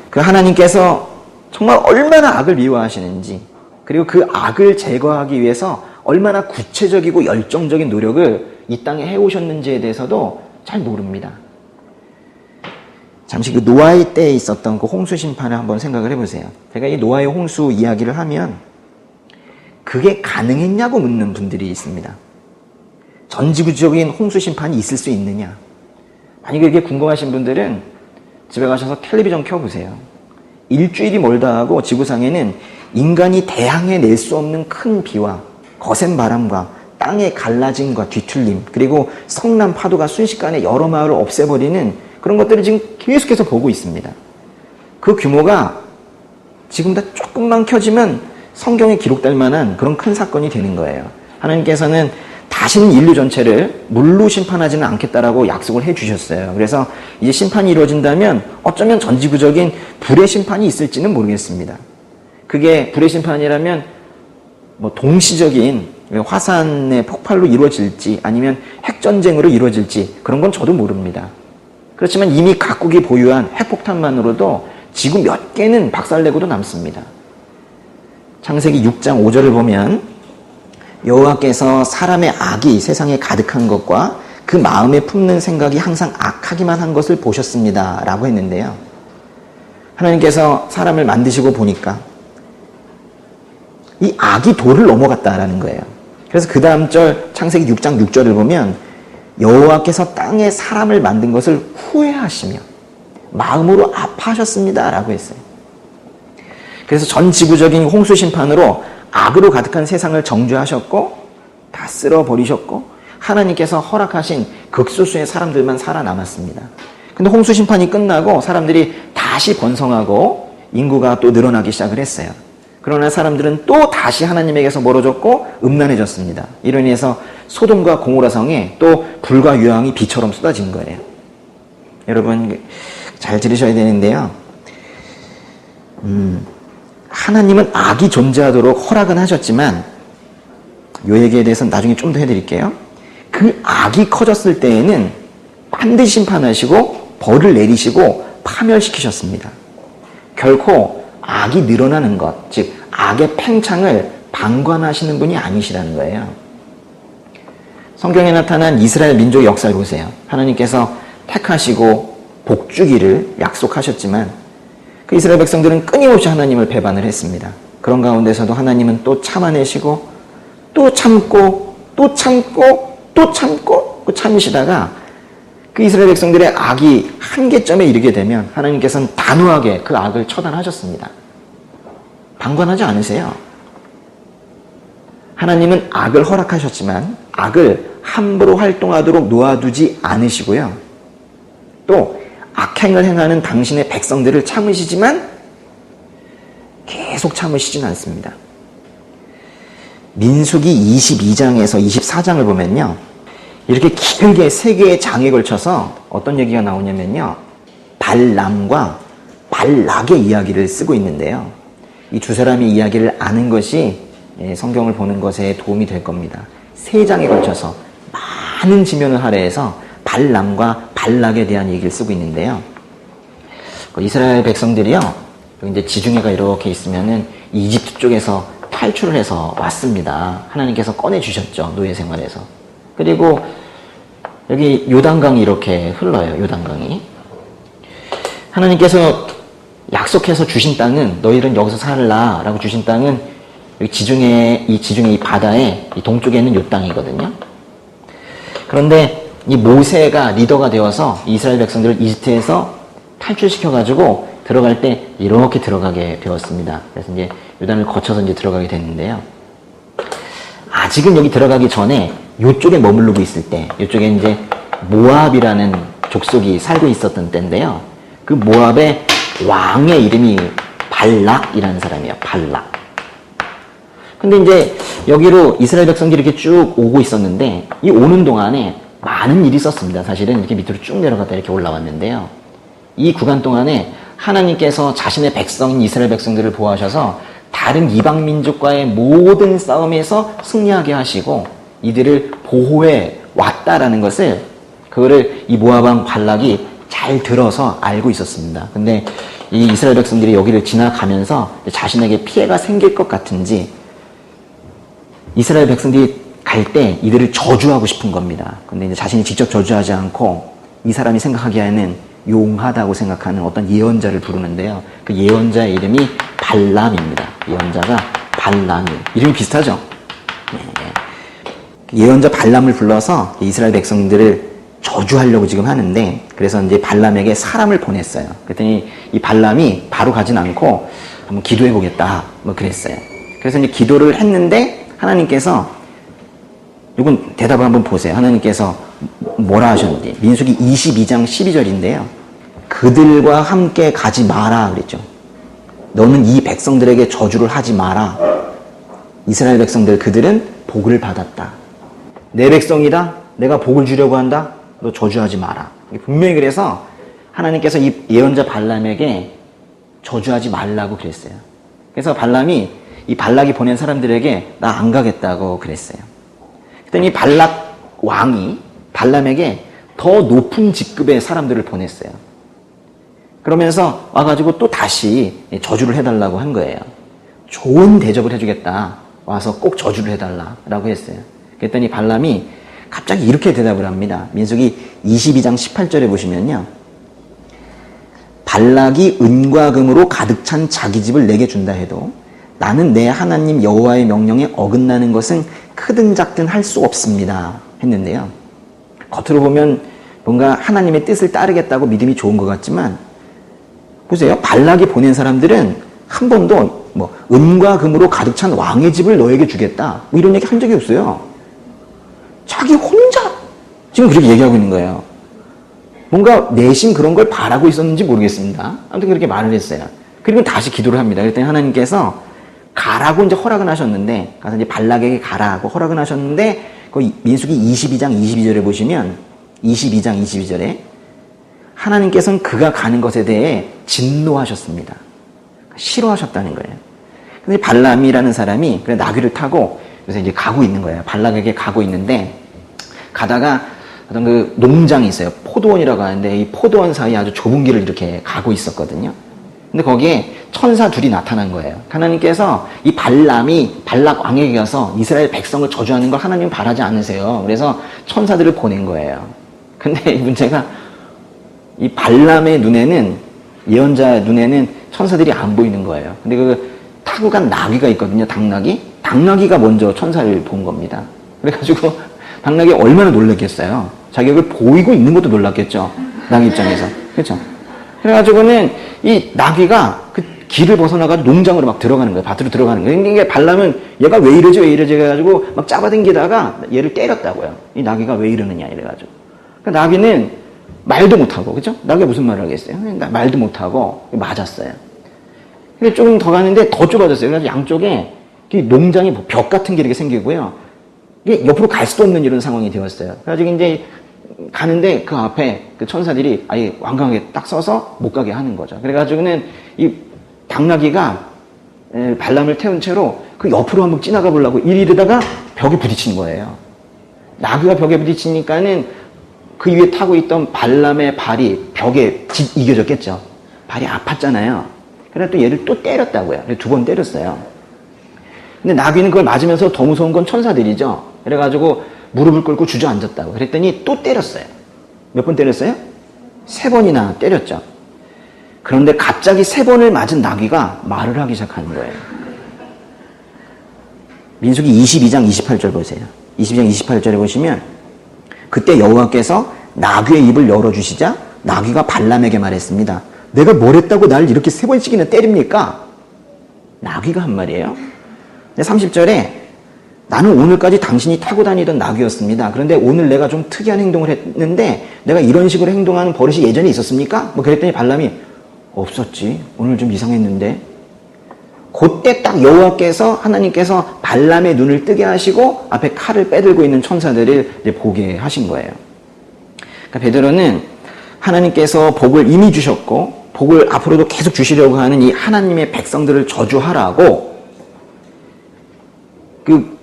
그 하나님께서 정말 얼마나 악을 미워하시는지 그리고 그 악을 제거하기 위해서 얼마나 구체적이고 열정적인 노력을 이 땅에 해오셨는지에 대해서도 잘 모릅니다. 잠시 그 노아의 때에 있었던 그 홍수 심판을 한번 생각을 해보세요. 제가 이 노아의 홍수 이야기를 하면 그게 가능했냐고 묻는 분들이 있습니다. 전지구적인 홍수 심판이 있을 수 있느냐? 만약에 이게 궁금하신 분들은 집에 가셔서 텔레비전 켜보세요. 일주일이 멀다 하고 지구상에는 인간이 대항해낼 수 없는 큰 비와 거센 바람과 땅의 갈라짐과 뒤틀림 그리고 성난 파도가 순식간에 여러 마을을 없애버리는 그런 것들을 지금 계속해서 보고 있습니다. 그 규모가 지금 다 조금만 켜지면 성경에 기록될 만한 그런 큰 사건이 되는 거예요. 하나님께서는 다시는 인류 전체를 물로 심판하지는 않겠다라고 약속을 해주셨어요. 그래서 이제 심판이 이루어진다면 어쩌면 전지구적인 불의 심판이 있을지는 모르겠습니다. 그게 불의 심판이라면 뭐 동시적인 화산의 폭발로 이루어질지 아니면 핵전쟁으로 이루어질지 그런 건 저도 모릅니다. 그렇지만 이미 각국이 보유한 핵폭탄만으로도 지구 몇 개는 박살내고도 남습니다. 창세기 6장 5절을 보면 여호와께서 사람의 악이 세상에 가득한 것과 그 마음에 품는 생각이 항상 악하기만 한 것을 보셨습니다. 라고 했는데요. 하나님께서 사람을 만드시고 보니까 이 악이 도를 넘어갔다라는 거예요. 그래서 그 다음 절 창세기 6장 6절을 보면 여호와께서 땅에 사람을 만든 것을 후회하시며 마음으로 아파하셨습니다. 라고 했어요. 그래서 전 지구적인 홍수 심판으로 악으로 가득한 세상을 정죄하셨고 다 쓸어버리셨고 하나님께서 허락하신 극소수의 사람들만 살아남았습니다. 근데 홍수 심판이 끝나고 사람들이 다시 번성하고 인구가 또 늘어나기 시작을 했어요. 그러나 사람들은 또 다시 하나님에게서 멀어졌고 음란해졌습니다. 이로 인해서 소돔과 고모라 성에 또 불과 유황이 비처럼 쏟아진 거예요. 여러분 잘 들으셔야 되는데요. 하나님은 악이 존재하도록 허락은 하셨지만 이 얘기에 대해서는 나중에 좀 더 해드릴게요. 그 악이 커졌을 때에는 반드시 심판하시고 벌을 내리시고 파멸시키셨습니다. 결코 악이 늘어나는 것, 즉 악의 팽창을 방관하시는 분이 아니시라는 거예요. 성경에 나타난 이스라엘 민족의 역사를 보세요. 하나님께서 택하시고 복주기를 약속하셨지만 그 이스라엘 백성들은 끊임없이 하나님을 배반을 했습니다. 그런 가운데서도 하나님은 또 참아내시고 또 참고 또 참고 또 참고 참으시다가 그 이스라엘 백성들의 악이 한계점에 이르게 되면 하나님께서는 단호하게 그 악을 처단하셨습니다. 방관하지 않으세요. 하나님은 악을 허락하셨지만 악을 함부로 활동하도록 놓아두지 않으시고요. 또 악행을 행하는 당신의 백성들을 참으시지만 계속 참으시진 않습니다. 민수기 22장에서 24장을 보면요. 이렇게 길게 세 개의 장에 걸쳐서 어떤 얘기가 나오냐면요. 발람과 발락의 이야기를 쓰고 있는데요. 이 두 사람의 이야기를 아는 것이 성경을 보는 것에 도움이 될 겁니다. 세 장에 걸쳐서 많은 지면을 할애해서 발람과 발락에 대한 얘기를 쓰고 있는데요. 이스라엘 백성들이요. 이제 지중해가 이렇게 있으면은 이집트 쪽에서 탈출을 해서 왔습니다. 하나님께서 꺼내주셨죠. 노예 생활에서. 그리고 여기 요단강이 이렇게 흘러요. 요단강이. 하나님께서 약속해서 주신 땅은 너희는 여기서 살라 라고 주신 땅은 여기 지중해 이 바다의 이 동쪽에 있는 요 땅이거든요. 그런데 이 모세가 리더가 되어서 이스라엘 백성들을 이집트에서 탈출시켜가지고 들어갈 때 이렇게 들어가게 되었습니다. 그래서 이제 요단을 거쳐서 이제 들어가게 됐는데요. 아직은 여기 들어가기 전에 요쪽에 머무르고 있을 때, 요쪽에 이제 모압이라는 족속이 살고 있었던 때인데요. 그 모압의 왕의 이름이 발락이라는 사람이에요. 발락. 근데 이제 여기로 이스라엘 백성들이 이렇게 쭉 오고 있었는데 이 오는 동안에 많은 일이 있었습니다. 사실은 이렇게 밑으로 쭉 내려갔다 이렇게 올라왔는데요. 이 구간 동안에 하나님께서 자신의 백성인 이스라엘 백성들을 보호하셔서 다른 이방 민족과의 모든 싸움에서 승리하게 하시고 이들을 보호해 왔다라는 것을 그거를 이 모압 왕 발락이 잘 들어서 알고 있었습니다. 근데 이 이스라엘 백성들이 여기를 지나가면서 자신에게 피해가 생길 것 같은지 이스라엘 백성들이 갈 때 이들을 저주하고 싶은 겁니다. 근데 이제 자신이 직접 저주하지 않고 이 사람이 생각하기에는 용하다고 생각하는 어떤 예언자를 부르는데요. 그 예언자의 이름이 발람입니다. 예언자가 발람이 이름이 비슷하죠? 예언자 발람을 불러서 이스라엘 백성들을 저주하려고 지금 하는데 그래서 이제 발람에게 사람을 보냈어요. 그랬더니 이 발람이 바로 가진 않고 한번 기도해 보겠다 뭐 그랬어요. 그래서 이제 기도를 했는데 하나님께서 이건 대답을 한번 보세요. 하나님께서 뭐라 하셨는지 민수기 22장 12절인데요. 그들과 함께 가지 마라 그랬죠. 너는 이 백성들에게 저주를 하지 마라. 이스라엘 백성들 그들은 복을 받았다. 내 백성이다. 내가 복을 주려고 한다. 너 저주하지 마라. 분명히 그래서 하나님께서 이 예언자 발람에게 저주하지 말라고 그랬어요. 그래서 발람이 이 발락이 보낸 사람들에게 나 안 가겠다고 그랬어요. 그랬더니 발락 왕이 발람에게 더 높은 직급의 사람들을 보냈어요. 그러면서 와가지고 또 다시 저주를 해달라고 한 거예요. 좋은 대접을 해주겠다. 와서 꼭 저주를 해달라고 했어요. 그랬더니 발람이 갑자기 이렇게 대답을 합니다. 민수기 22장 18절에 보시면요. 발락이 은과 금으로 가득 찬 자기 집을 내게 준다 해도 나는 내 하나님 여호와의 명령에 어긋나는 것은 크든 작든 할 수 없습니다. 했는데요. 겉으로 보면 뭔가 하나님의 뜻을 따르겠다고 믿음이 좋은 것 같지만 보세요. 발락이 보낸 사람들은 한 번도 뭐 은과 금으로 가득 찬 왕의 집을 너에게 주겠다. 뭐 이런 얘기 한 적이 없어요. 자기 혼자 지금 그렇게 얘기하고 있는 거예요. 뭔가 내심 그런 걸 바라고 있었는지 모르겠습니다. 아무튼 그렇게 말을 했어요. 그리고 다시 기도를 합니다. 그랬더니 하나님께서 가라고 이제 허락은 하셨는데, 가서 이제 발락에게 가라고 허락은 하셨는데, 그 민수기 22장 22절에 보시면, 22장 22절에 하나님께서는 그가 가는 것에 대해 진노하셨습니다. 싫어하셨다는 거예요. 근데 발람이라는 사람이 그래 나귀를 타고 그래서 이제 가고 있는 거예요. 발락에게 가고 있는데 가다가 어떤 그 농장이 있어요. 포도원이라고 하는데 이 포도원 사이에 아주 좁은 길을 이렇게 가고 있었거든요. 근데 거기에 천사 둘이 나타난 거예요. 하나님께서 이 발람이 발락 왕에게 가서 이스라엘 백성을 저주하는 걸 하나님 바라지 않으세요. 그래서 천사들을 보낸 거예요. 근데 이 문제가 이 발람의 눈에는 예언자 눈에는 천사들이 안 보이는 거예요. 근데 그 타고 간 나귀가 있거든요. 당나귀가 먼저 천사를 본 겁니다. 그래가지고 당나귀가 얼마나 놀랐겠어요. 자기가 보이고 있는 것도 놀랐겠죠. 나귀 입장에서. 그렇죠? 그래가지고는 이 나귀가 그 길을 벗어나가지고 농장으로 막 들어가는 거예요. 밭으로 들어가는 거예요. 그러니까 발람은 얘가 왜 이러지 해가지고 막 잡아당기다가 얘를 때렸다고요. 이 나귀가 왜 이러느냐 이래가지고. 그러니까 나귀는 말도 못하고, 그죠? 나귀가 무슨 말을 하겠어요? 말도 못하고 맞았어요. 근데 조금 더 가는데 더 좁아졌어요. 그래서 양쪽에 농장이 벽 같은 게 이렇게 생기고요. 이게 옆으로 갈 수도 없는 이런 상황이 되었어요. 그래가지고 이제 가는데 그 앞에 그 천사들이 아예 완강하게 딱 서서 못 가게 하는 거죠. 그래가지고는 이 당나귀가 발람을 태운 채로 그 옆으로 한번 지나가 보려고 이러다가 벽에 부딪힌 거예요. 나귀가 벽에 부딪히니까는 그 위에 타고 있던 발람의 발이 벽에 이겨졌겠죠. 발이 아팠잖아요. 그래서 또 얘를 또 때렸다고요. 2번 때렸어요. 근데 나귀는 그걸 맞으면서 더 무서운 건 천사들이죠. 그래가지고 무릎을 꿇고 주저앉았다고. 그랬더니 또 때렸어요. 몇 번 때렸어요? 3번이나 때렸죠. 그런데 갑자기 3번을 맞은 나귀가 말을 하기 시작하는 거예요. 민수기 22장 28절 보세요. 22장 28절에 보시면 그때 여호와께서 나귀의 입을 열어주시자 나귀가 발람에게 말했습니다. 내가 뭘 했다고 날 이렇게 3번씩이나 때립니까? 나귀가 한 말이에요. 30절에 나는 오늘까지 당신이 타고 다니던 나귀였습니다. 그런데 오늘 내가 좀 특이한 행동을 했는데 내가 이런 식으로 행동하는 버릇이 예전에 있었습니까? 뭐 그랬더니 발람이 없었지. 오늘 좀 이상했는데. 그때 딱 여호와께서 하나님께서 발람의 눈을 뜨게 하시고 앞에 칼을 빼들고 있는 천사들을 이제 보게 하신 거예요. 그러니까 베드로는 하나님께서 복을 이미 주셨고 복을 앞으로도 계속 주시려고 하는 이 하나님의 백성들을 저주하라고 그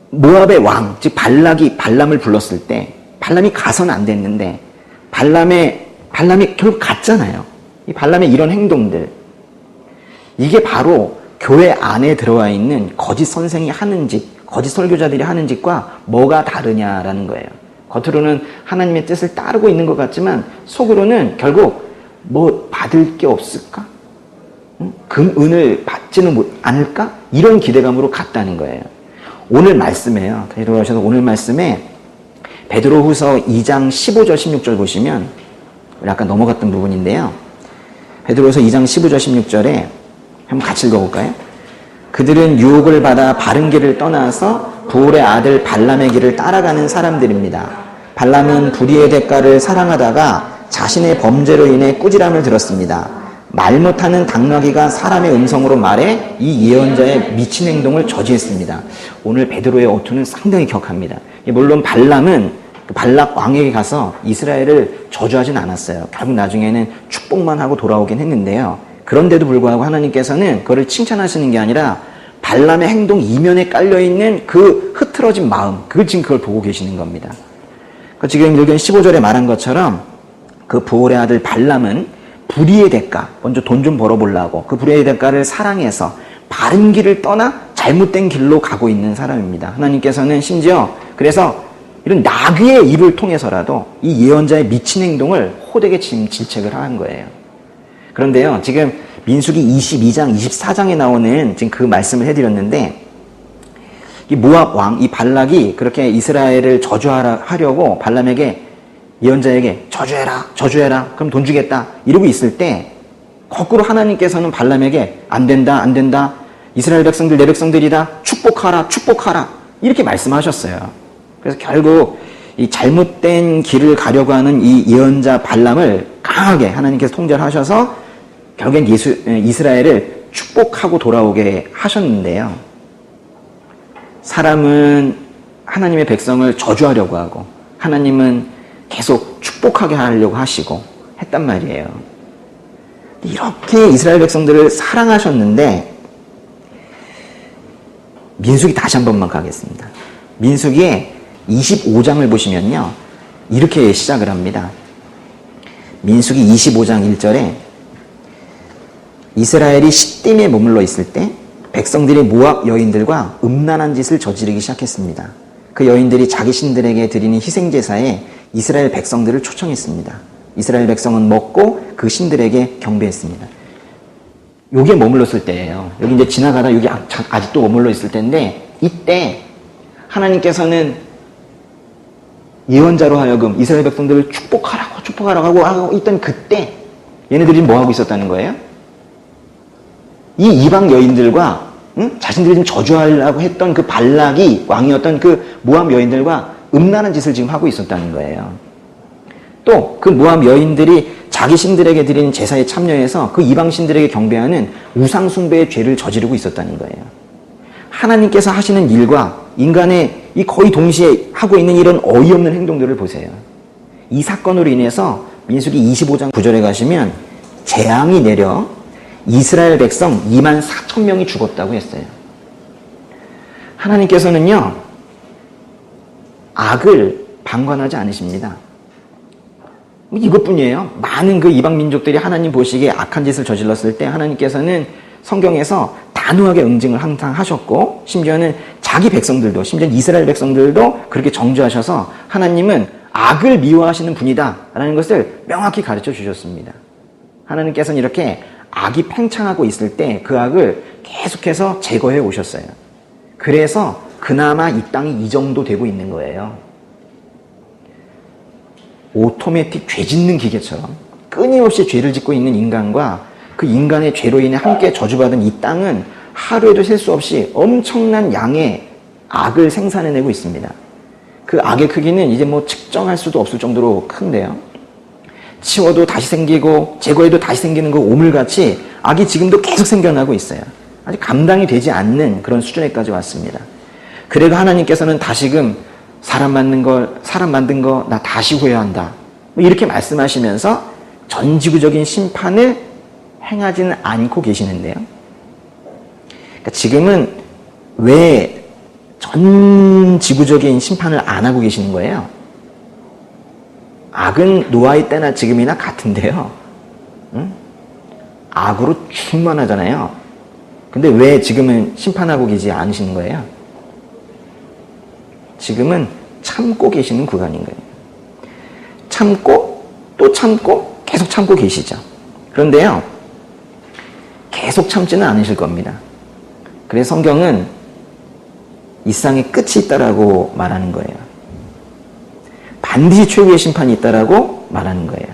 모압의 왕, 즉 발람을 불렀을 때 발람이 가서는 안 됐는데 발람이 결국 갔잖아요. 이 발람의 이런 행동들, 이게 바로 교회 안에 들어와 있는 거짓 선생이 하는 짓, 거짓 설교자들이 하는 짓과 뭐가 다르냐라는 거예요. 겉으로는 하나님의 뜻을 따르고 있는 것 같지만 속으로는 결국 뭐 받을 게 없을까? 금은을 받지는 않을까? 이런 기대감으로 갔다는 거예요. 오늘 말씀에요. 들어가셔서 오늘 말씀에 베드로후서 2장 15절 16절 보시면 아까 넘어갔던 부분인데요. 베드로후서 2장 15절 16절에 한번 같이 읽어볼까요? 그들은 유혹을 받아 바른 길을 떠나서 부올의 아들 발람의 길을 따라가는 사람들입니다. 발람은 불의의 대가를 사랑하다가 자신의 범죄로 인해 꾸지람을 들었습니다. 말 못하는 당나귀가 사람의 음성으로 말해 이 예언자의 미친 행동을 저지했습니다. 오늘 베드로의 어투는 상당히 격합니다. 물론 발람은 발락 왕에게 가서 이스라엘을 저주하진 않았어요. 결국 나중에는 축복만 하고 돌아오긴 했는데요. 그런데도 불구하고 하나님께서는 그거를 칭찬하시는 게 아니라 발람의 행동 이면에 깔려있는 그 흐트러진 마음, 그걸 보고 계시는 겁니다. 지금 여기 15절에 말한 것처럼 그 부올의 아들 발람은 불의의 대가, 먼저 돈 좀 벌어보려고 그 불의의 대가를 사랑해서 바른 길을 떠나 잘못된 길로 가고 있는 사람입니다. 하나님께서는 심지어 그래서 이런 나귀의 입을 통해서라도 이 예언자의 미친 행동을 호되게 질책을 한 거예요. 그런데요, 지금 민수기 22장, 24장에 나오는 지금 그 말씀을 해드렸는데, 이 모압 왕, 이 발락이 그렇게 이스라엘을 저주하려고 발람에게, 예언자에게 저주해라, 그럼 돈 주겠다, 이러고 있을 때, 거꾸로 하나님께서는 발람에게 안 된다, 이스라엘 백성들 내 백성들이다, 축복하라, 이렇게 말씀하셨어요. 그래서 결국 이 잘못된 길을 가려고 하는 이 예언자 발람을 강하게 하나님께서 통제하셔서 결국엔 이스라엘을 축복하고 돌아오게 하셨는데요. 사람은 하나님의 백성을 저주하려고 하고 하나님은 계속 축복하게 하려고 하시고 했단 말이에요. 이렇게 이스라엘 백성들을 사랑하셨는데 민수기 다시 한 번만 가겠습니다. 민수기에 25장을 보시면요. 이렇게 시작을 합니다. 민수기 25장 1절에 이스라엘이 시딤에 머물러 있을 때 백성들이 모압 여인들과 음란한 짓을 저지르기 시작했습니다. 그 여인들이 자기 신들에게 드리는 희생제사에 이스라엘 백성들을 초청했습니다. 이스라엘 백성은 먹고 그 신들에게 경배했습니다. 여기에 머물렀을 때예요. 여기 이제 지나가다 여기 아직도 머물러 있을 때인데 이때 하나님께서는 예언자로 하여금 이스라엘 백성들을 축복하라고 하고 있던 그때 얘네들이 뭐 하고 있었다는 거예요? 이 이방 여인들과 자신들이 좀 저주하려고 했던 그 발락이 왕이었던 그 모압 여인들과 음란한 짓을 지금 하고 있었다는 거예요. 또 그 모압 여인들이 자기 신들에게 드린 제사에 참여해서 그 이방 신들에게 경배하는 우상 숭배의 죄를 저지르고 있었다는 거예요. 하나님께서 하시는 일과 인간의 이 거의 동시에 하고 있는 이런 어이없는 행동들을 보세요. 이 사건으로 인해서 민수기 25장 9절에 가시면 재앙이 내려 이스라엘 백성 2만 4천 명이 죽었다고 했어요. 하나님께서는요, 악을 방관하지 않으십니다. 이것뿐이에요. 많은 그 이방 민족들이 하나님 보시기에 악한 짓을 저질렀을 때 하나님께서는 성경에서 단호하게 응징을 항상 하셨고, 심지어는 자기 백성들도, 심지어 이스라엘 백성들도 그렇게 정죄하셔서 하나님은 악을 미워하시는 분이다 라는 것을 명확히 가르쳐 주셨습니다. 하나님께서는 이렇게 악이 팽창하고 있을 때 그 악을 계속해서 제거해 오셨어요. 그래서 그나마 이 땅이 이 정도 되고 있는 거예요. 오토매틱 죄 짓는 기계처럼 끊임없이 죄를 짓고 있는 인간과 그 인간의 죄로 인해 함께 저주받은 이 땅은 하루에도 셀 수 없이 엄청난 양의 악을 생산해내고 있습니다. 그 악의 크기는 이제 뭐 측정할 수도 없을 정도로 큰데요. 치워도 다시 생기고 제거해도 다시 생기는 그 오물같이 악이 지금도 계속 생겨나고 있어요. 아직 감당이 되지 않는 그런 수준에까지 왔습니다. 그래도 하나님께서는 다시금 사람 만든 거 나 다시 후회한다, 뭐 이렇게 말씀하시면서 전지구적인 심판을 행하지는 않고 계시는데요. 그러니까 지금은 왜 전 지구적인 심판을 안 하고 계시는 거예요? 악은 노아의 때나 지금이나 같은데요. 악으로 충만하잖아요. 근데 왜 지금은 심판하고 계시지 않으시는 거예요? 지금은 참고 계시는 구간인 거예요. 참고 또 참고 계속 참고 계시죠. 그런데요, 계속 참지는 않으실 겁니다. 그래서 성경은 이 세상에 끝이 있다라고 말하는 거예요. 반드시 최후의 심판이 있다라고 말하는 거예요.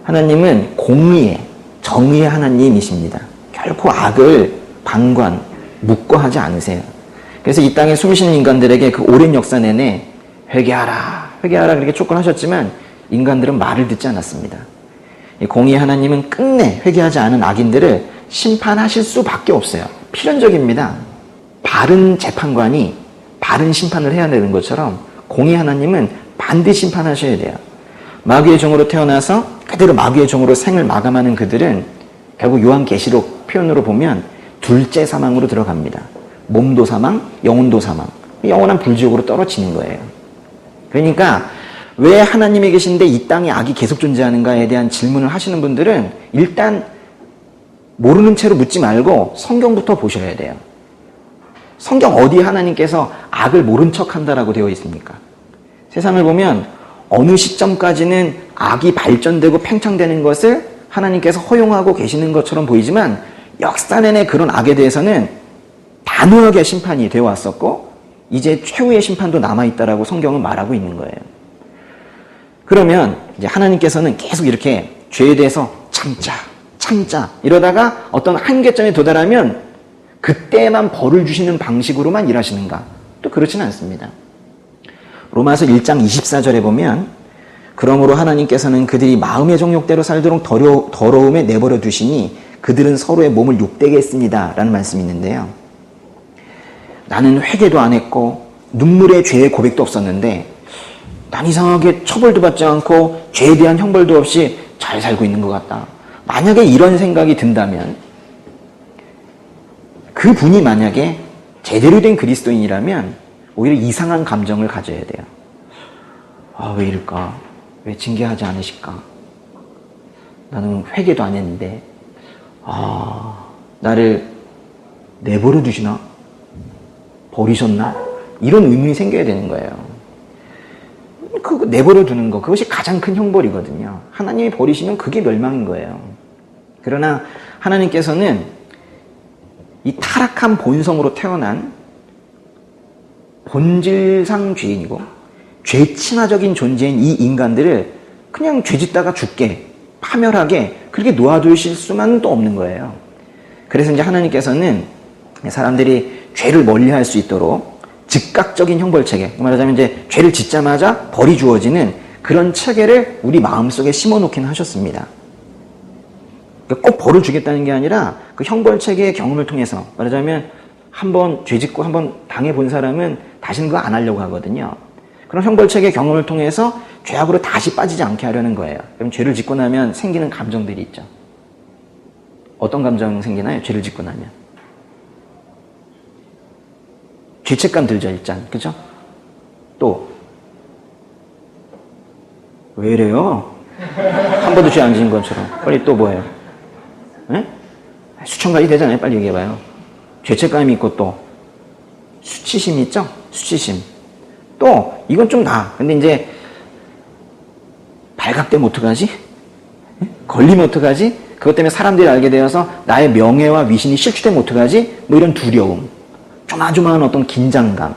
하나님은 공의의, 정의의 하나님이십니다. 결코 악을 방관, 묵과하지 않으세요. 그래서 이 땅에 숨쉬는 인간들에게 그 오랜 역사 내내 회개하라, 회개하라 그렇게 촉구하셨지만 인간들은 말을 듣지 않았습니다. 공의의 하나님은 끝내 회개하지 않은 악인들을 심판하실 수밖에 없어요. 필연적입니다. 바른 재판관이 바른 심판을 해야 되는 것처럼 공의의 하나님은 반드시 심판하셔야 돼요. 마귀의 종으로 태어나서 그대로 마귀의 종으로 생을 마감하는 그들은 결국 요한계시록 표현으로 보면 둘째 사망으로 들어갑니다. 몸도 사망, 영혼도 사망, 영원한 불지옥으로 떨어지는 거예요. 그러니까 왜 하나님이 계신데 이 땅에 악이 계속 존재하는가에 대한 질문을 하시는 분들은 일단 모르는 채로 묻지 말고 성경부터 보셔야 돼요. 성경 어디에 하나님께서 악을 모른 척한다라고 되어 있습니까? 세상을 보면 어느 시점까지는 악이 발전되고 팽창되는 것을 하나님께서 허용하고 계시는 것처럼 보이지만 역사 내내 그런 악에 대해서는 단호하게 심판이 되어 왔었고 이제 최후의 심판도 남아있다라고 성경은 말하고 있는 거예요. 그러면 이제 하나님께서는 계속 이렇게 죄에 대해서 참자 이러다가 어떤 한계점에 도달하면 그때만 벌을 주시는 방식으로만 일하시는가? 또 그렇지는 않습니다. 로마서 1장 24절에 보면 그러므로 하나님께서는 그들이 마음의 정욕대로 살도록 더러움에 내버려 두시니 그들은 서로의 몸을 욕되게 했습니다 라는 말씀이 있는데요. 나는 회개도 안 했고 눈물의 죄의 고백도 없었는데 난 이상하게 처벌도 받지 않고 죄에 대한 형벌도 없이 잘 살고 있는 것 같다. 만약에 이런 생각이 든다면 그 분이 만약에 제대로 된 그리스도인이라면 오히려 이상한 감정을 가져야 돼요. 아, 왜 이럴까? 왜 징계하지 않으실까? 나는 회개도 안 했는데 나를 내버려 두시나? 버리셨나? 이런 의문이 생겨야 되는 거예요. 그거 내버려 두는 거, 그것이 가장 큰 형벌이거든요. 하나님이 버리시면 그게 멸망인 거예요. 그러나 하나님께서는 이 타락한 본성으로 태어난 본질상 죄인이고 죄친화적인 존재인 이 인간들을 그냥 죄짓다가 죽게 파멸하게 그렇게 놓아두실 수만은 또 없는 거예요. 그래서 이제 하나님께서는 사람들이 죄를 멀리할 수 있도록 즉각적인 형벌 체계, 말하자면 이제 죄를 짓자마자 벌이 주어지는 그런 체계를 우리 마음속에 심어놓긴 하셨습니다. 그러니까 꼭 벌을 주겠다는 게 아니라 그 형벌 체계의 경험을 통해서, 말하자면 한번 죄 짓고 한번 당해본 사람은 다시는 그거 안 하려고 하거든요. 그런 형벌 체계의 경험을 통해서 죄악으로 다시 빠지지 않게 하려는 거예요. 그럼 죄를 짓고 나면 생기는 감정들이 있죠. 어떤 감정 생기나요? 죄를 짓고 나면. 죄책감 들죠, 일단. 그죠? 또, 왜 이래요? 한 번도 죄 안 지은 것처럼. 빨리 또 뭐예요? 네? 수천 가지 되잖아요. 빨리 얘기해봐요. 죄책감이 있고 또, 수치심이 있죠? 수치심. 또, 이건 좀 나. 근데 이제, 발각되면 어떡하지? 걸리면 어떡하지? 그것 때문에 사람들이 알게 되어서 나의 명예와 위신이 실추되면 어떡하지? 뭐 이런 두려움. 조마조마한 어떤 긴장감.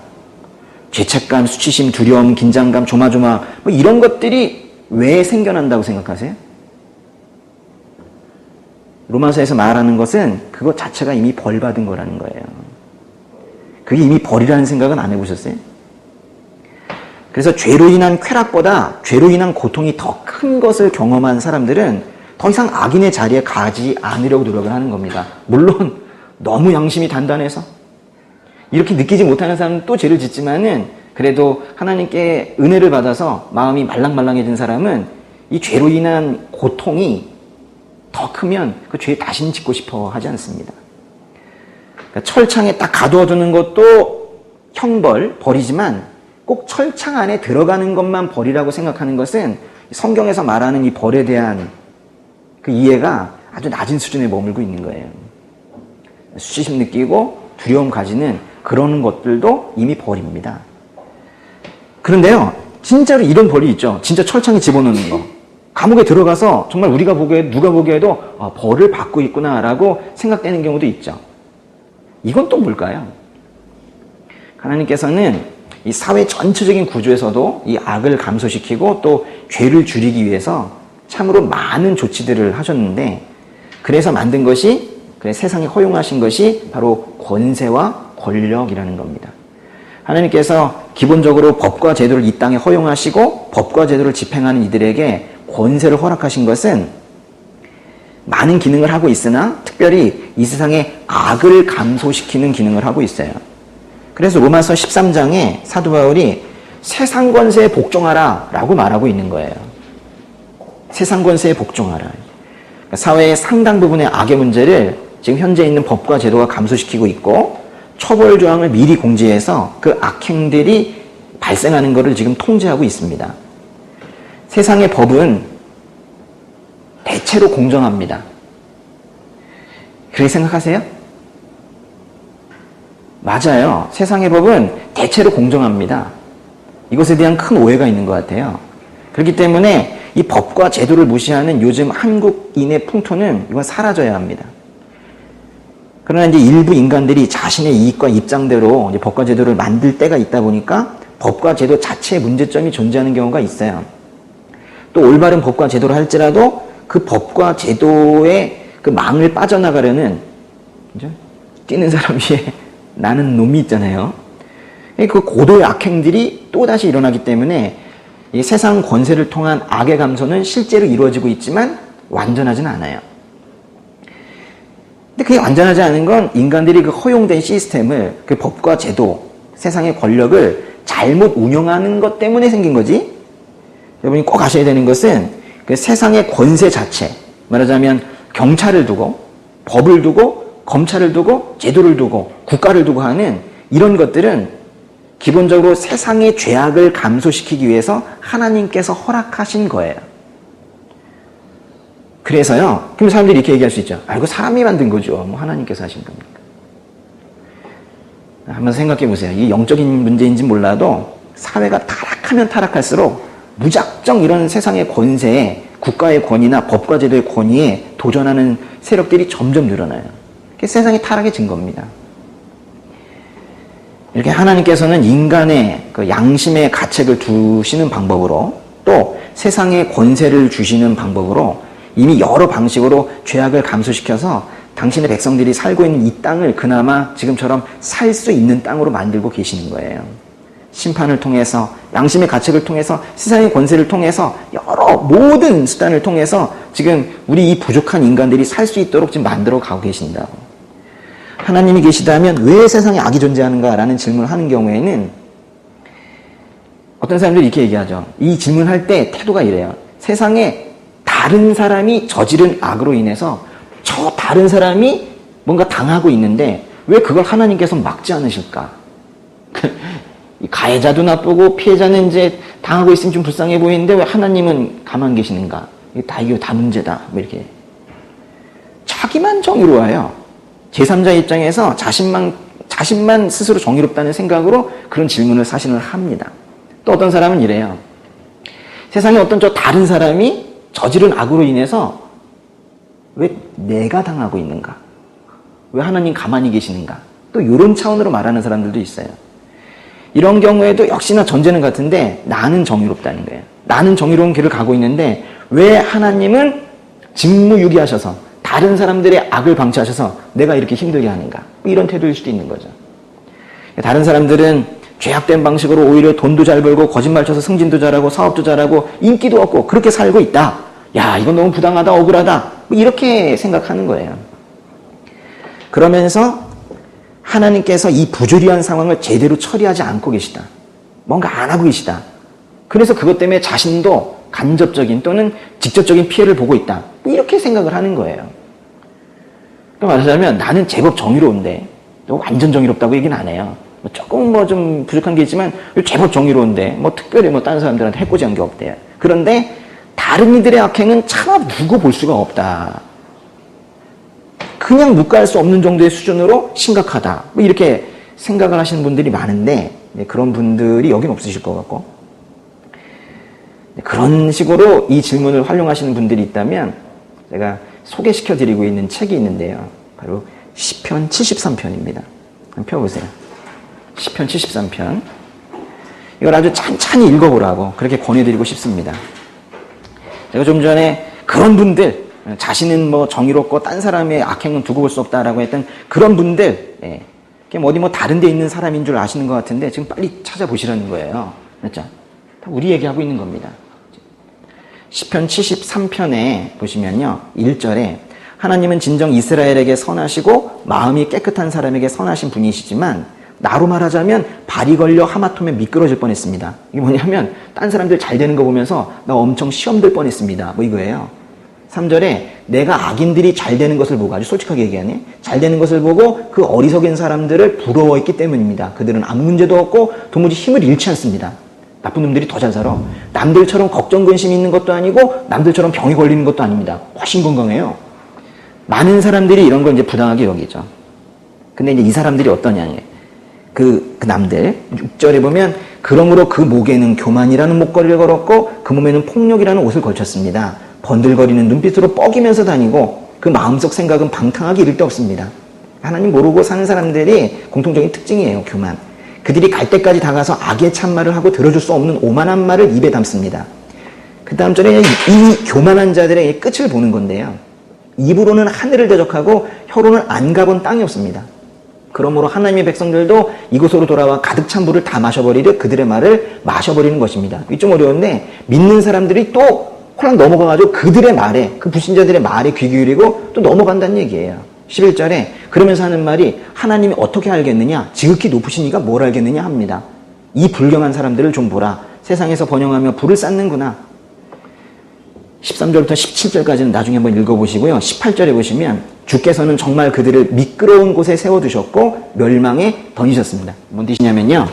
죄책감, 수치심, 두려움, 긴장감, 조마조마. 뭐 이런 것들이 왜 생겨난다고 생각하세요? 로마서에서 말하는 것은 그것 자체가 이미 벌받은 거라는 거예요. 그게 이미 벌이라는 생각은 안 해보셨어요? 그래서 죄로 인한 쾌락보다 죄로 인한 고통이 더 큰 것을 경험한 사람들은 더 이상 악인의 자리에 가지 않으려고 노력을 하는 겁니다. 물론 너무 양심이 단단해서 이렇게 느끼지 못하는 사람은 또 죄를 짓지만은 그래도 하나님께 은혜를 받아서 마음이 말랑말랑해진 사람은 이 죄로 인한 고통이 더 크면 그 죄 다시는 짓고 싶어 하지 않습니다. 그러니까 철창에 딱 가두어두는 것도 형벌, 벌이지만 꼭 철창 안에 들어가는 것만 벌이라고 생각하는 것은 성경에서 말하는 이 벌에 대한 그 이해가 아주 낮은 수준에 머물고 있는 거예요. 수치심 느끼고 두려움 가지는 그런 것들도 이미 벌입니다. 그런데요, 진짜로 이런 벌이 있죠. 진짜 철창에 집어넣는 거. 감옥에 들어가서 정말 우리가 보기에, 누가 보기에도 벌을 받고 있구나라고 생각되는 경우도 있죠. 이건 또 뭘까요? 하나님께서는 이 사회 전체적인 구조에서도 이 악을 감소시키고 또 죄를 줄이기 위해서 참으로 많은 조치들을 하셨는데, 그래서 만든 것이, 그래서 세상에 허용하신 것이 바로 권세와 권력이라는 겁니다. 하나님께서 기본적으로 법과 제도를 이 땅에 허용하시고 법과 제도를 집행하는 이들에게 권세를 허락하신 것은 많은 기능을 하고 있으나 특별히 이 세상에 악을 감소시키는 기능을 하고 있어요. 그래서 로마서 13장에 사도 바울이 세상 권세에 복종하라 라고 말하고 있는 거예요. 세상 권세에 복종하라. 그러니까 사회의 상당 부분의 악의 문제를 지금 현재 있는 법과 제도가 감소시키고 있고 처벌 조항을 미리 공지해서 그 악행들이 발생하는 것을 지금 통제하고 있습니다. 세상의 법은 대체로 공정합니다. 그렇게 생각하세요? 맞아요. 세상의 법은 대체로 공정합니다. 이것에 대한 큰 오해가 있는 것 같아요. 그렇기 때문에 이 법과 제도를 무시하는 요즘 한국인의 풍토는 이건 사라져야 합니다. 그러나 이제 일부 인간들이 자신의 이익과 입장대로 이제 법과 제도를 만들 때가 있다 보니까 법과 제도 자체에 문제점이 존재하는 경우가 있어요. 또 올바른 법과 제도를 할지라도 그 법과 제도의 그 망을 빠져나가려는, 그죠? 뛰는 사람 위에 나는 놈이 있잖아요. 그 고도의 악행들이 또다시 일어나기 때문에 이 세상 권세를 통한 악의 감소는 실제로 이루어지고 있지만 완전하진 않아요. 근데 그게 완전하지 않은 건 인간들이 그 허용된 시스템을, 그 법과 제도, 세상의 권력을 잘못 운영하는 것 때문에 생긴 거지. 여러분이 꼭 아셔야 되는 것은 그 세상의 권세 자체, 말하자면 경찰을 두고 법을 두고 검찰을 두고 제도를 두고 국가를 두고 하는 이런 것들은 기본적으로 세상의 죄악을 감소시키기 위해서 하나님께서 허락하신 거예요. 그래서요, 그럼 사람들이 이렇게 얘기할 수 있죠. 이거 사람이 만든 거죠. 뭐 하나님께서 하신 겁니까? 한번 생각해 보세요. 이게 영적인 문제인지 몰라도 사회가 타락하면 타락할수록 무작정 이런 세상의 권세에, 국가의 권위나 법과 제도의 권위에 도전하는 세력들이 점점 늘어나요. 그게 세상이 타락의 증거입니다. 이렇게 하나님께서는 인간의 그 양심의 가책을 두시는 방법으로, 또 세상의 권세를 주시는 방법으로 이미 여러 방식으로 죄악을 감소시켜서 당신의 백성들이 살고 있는 이 땅을 그나마 지금처럼 살 수 있는 땅으로 만들고 계시는 거예요. 심판을 통해서, 양심의 가책을 통해서, 세상의 권세를 통해서, 여러 모든 수단을 통해서 지금 우리 이 부족한 인간들이 살 수 있도록 지금 만들어 가고 계신다고. 하나님이 계시다면 왜 세상에 악이 존재하는가라는 질문을 하는 경우에는 어떤 사람들이 이렇게 얘기하죠. 이 질문할 때 태도가 이래요. 세상에 다른 사람이 저지른 악으로 인해서 저 다른 사람이 뭔가 당하고 있는데 왜 그걸 하나님께서 막지 않으실까? 가해자도 나쁘고 피해자는 이제 당하고 있으면 좀 불쌍해 보이는데 왜 하나님은 가만 계시는가? 이게 다 문제다. 뭐 이렇게. 자기만 정의로워요. 제3자 입장에서 자신만 스스로 정의롭다는 생각으로 그런 질문을 사실은 합니다. 또 어떤 사람은 이래요. 세상에 어떤 저 다른 사람이 저지른 악으로 인해서 왜 내가 당하고 있는가? 왜 하나님 가만히 계시는가? 또 이런 차원으로 말하는 사람들도 있어요. 이런 경우에도 역시나 전제는 같은데 나는 정의롭다는 거예요. 나는 정의로운 길을 가고 있는데 왜 하나님은 직무유기하셔서 다른 사람들의 악을 방치하셔서 내가 이렇게 힘들게 하는가? 이런 태도일 수도 있는 거죠. 다른 사람들은 죄악된 방식으로 오히려 돈도 잘 벌고 거짓말 쳐서 승진도 잘하고 사업도 잘하고 인기도 얻고 그렇게 살고 있다. 야, 이건 너무 부당하다, 억울하다. 이렇게 생각하는 거예요. 그러면서 하나님께서 이 부조리한 상황을 제대로 처리하지 않고 계시다. 뭔가 안 하고 계시다. 그래서 그것 때문에 자신도 간접적인 또는 직접적인 피해를 보고 있다. 이렇게 생각을 하는 거예요. 그러니까 말하자면 나는 제법 정의로운데 완전 정의롭다고 얘기는 안 해요. 조금 좀 부족한 게 있지만 제법 정의로운데 특별히 다른 사람들한테 해코지한 게 없대요. 그런데 다른 이들의 악행은 차마 두고 볼 수가 없다. 그냥 묵과할 수 없는 정도의 수준으로 심각하다. 이렇게 생각을 하시는 분들이 많은데 그런 분들이 여긴 없으실 것 같고 그런 식으로 이 질문을 활용하시는 분들이 있다면 제가 소개시켜드리고 있는 책이 있는데요. 바로 시편 73편입니다. 한번 펴보세요. 시편 73편. 이걸 아주 찬찬히 읽어보라고 그렇게 권해드리고 싶습니다. 제가 좀 전에 그런 분들, 자신은 정의롭고 딴 사람의 악행은 두고 볼 수 없다라고 했던 그런 분들, 어디 다른 데 있는 사람인 줄 아시는 것 같은데 지금 빨리 찾아보시라는 거예요. 맞죠? 다 우리 얘기하고 있는 겁니다. 시편 73편에 보시면요. 1절에 하나님은 진정 이스라엘에게 선하시고 마음이 깨끗한 사람에게 선하신 분이시지만 나로 말하자면 발이 걸려 하마터면 미끄러질 뻔했습니다. 이게 뭐냐면 딴 사람들 잘 되는 거 보면서 나 엄청 시험 들 뻔했습니다. 이거예요. 3절에 내가 악인들이 잘 되는 것을 보고 아주 솔직하게 얘기하네. 잘 되는 것을 보고 그 어리석은 사람들을 부러워했기 때문입니다. 그들은 아무 문제도 없고 도무지 힘을 잃지 않습니다. 나쁜 놈들이 더 잘 살아. 남들처럼 걱정 근심이 있는 것도 아니고 남들처럼 병이 걸리는 것도 아닙니다. 훨씬 건강해요. 많은 사람들이 이런 걸 이제 부당하게 여기죠. 근데 이제 이 사람들이 어떠냐. 그 남들 6절에 보면 그러므로 그 목에는 교만이라는 목걸이를 걸었고 그 몸에는 폭력이라는 옷을 걸쳤습니다. 번들거리는 눈빛으로 뻐기면서 다니고 그 마음속 생각은 방탕하게 이를 데 없습니다. 하나님 모르고 사는 사람들이 공통적인 특징이에요. 교만. 그들이 갈 때까지 다가서 악의 참말을 하고 들어줄 수 없는 오만한 말을 입에 담습니다. 그 다음 절에 이 교만한 자들의 끝을 보는 건데요. 입으로는 하늘을 대적하고 혀로는 안 가본 땅이 없습니다. 그러므로 하나님의 백성들도 이곳으로 돌아와 가득 찬 물을 다 마셔버리듯 그들의 말을 마셔버리는 것입니다. 이게 좀 어려운데 믿는 사람들이 또 홀랑 넘어가가지고 그들의 말에, 그 불신자들의 말에 귀 기울이고 또 넘어간다는 얘기예요. 11절에 그러면서 하는 말이 하나님이 어떻게 알겠느냐? 지극히 높으시니까 뭘 알겠느냐 합니다. 이 불경한 사람들을 좀 보라. 세상에서 번영하며 불을 쌓는구나. 13절부터 17절까지는 나중에 한번 읽어보시고요. 18절에 보시면 주께서는 정말 그들을 미끄러운 곳에 세워두셨고 멸망에 던지셨습니다. 뭔 뜻이냐면요.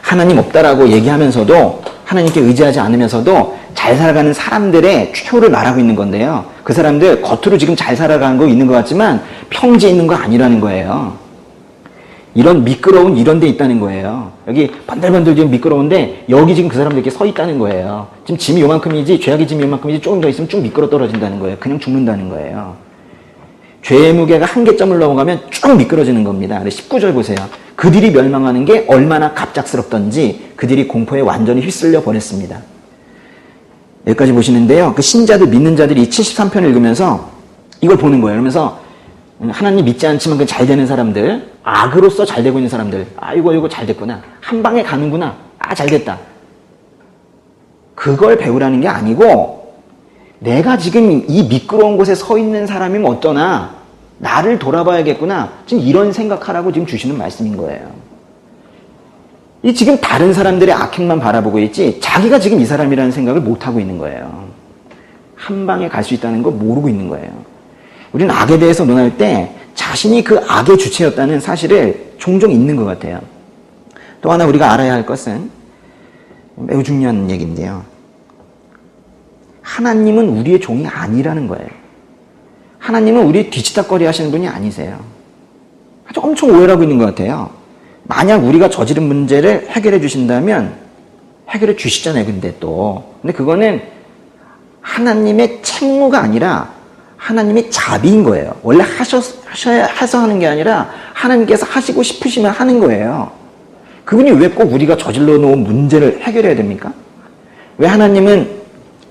하나님 없다라고 얘기하면서도 하나님께 의지하지 않으면서도 잘 살아가는 사람들의 추초를 말하고 있는 건데요. 그 사람들 겉으로 지금 잘 살아가는 거 있는 것 같지만 평지에 있는 거 아니라는 거예요. 이런 미끄러운 이런 데 있다는 거예요. 여기 번들번들 지금 미끄러운데 여기 지금 그 사람들 이렇게 서 있다는 거예요. 지금 짐이 요만큼이지 죄악의 짐이 요만큼이지 조금 더 있으면 쭉 미끄러 떨어진다는 거예요. 그냥 죽는다는 거예요. 죄의 무게가 한계점을 넘어가면 쭉 미끄러지는 겁니다. 19절 보세요. 그들이 멸망하는 게 얼마나 갑작스럽던지 그들이 공포에 완전히 휩쓸려 버렸습니다. 여기까지 보시는데요. 그 신자들, 믿는 자들이 이 73편을 읽으면서 이걸 보는 거예요. 그러면서 하나님 믿지 않지만 그 잘 되는 사람들, 악으로서 잘 되고 있는 사람들, 이거 잘 됐구나. 한 방에 가는구나. 잘 됐다. 그걸 배우라는 게 아니고, 내가 지금 이 미끄러운 곳에 서 있는 사람이면 어떠나, 나를 돌아봐야겠구나. 지금 이런 생각하라고 지금 주시는 말씀인 거예요. 이 지금 다른 사람들의 악행만 바라보고 있지, 자기가 지금 이 사람이라는 생각을 못하고 있는 거예요. 한 방에 갈 수 있다는 걸 모르고 있는 거예요. 우리는 악에 대해서 논할 때 자신이 그 악의 주체였다는 사실을 종종 잊는 것 같아요. 또 하나 우리가 알아야 할 것은 매우 중요한 얘기인데요. 하나님은 우리의 종이 아니라는 거예요. 하나님은 우리 뒤치다꺼리 하시는 분이 아니세요. 아주 엄청 오해를 하고 있는 것 같아요. 만약 우리가 저지른 문제를 해결해 주신다면 해결해 주시잖아요. 근데 그거는 하나님의 책무가 아니라 하나님의 자비인 거예요. 원래 해서 하는 게 아니라 하나님께서 하시고 싶으시면 하는 거예요. 그분이 왜 꼭 우리가 저질러 놓은 문제를 해결해야 됩니까? 왜 하나님은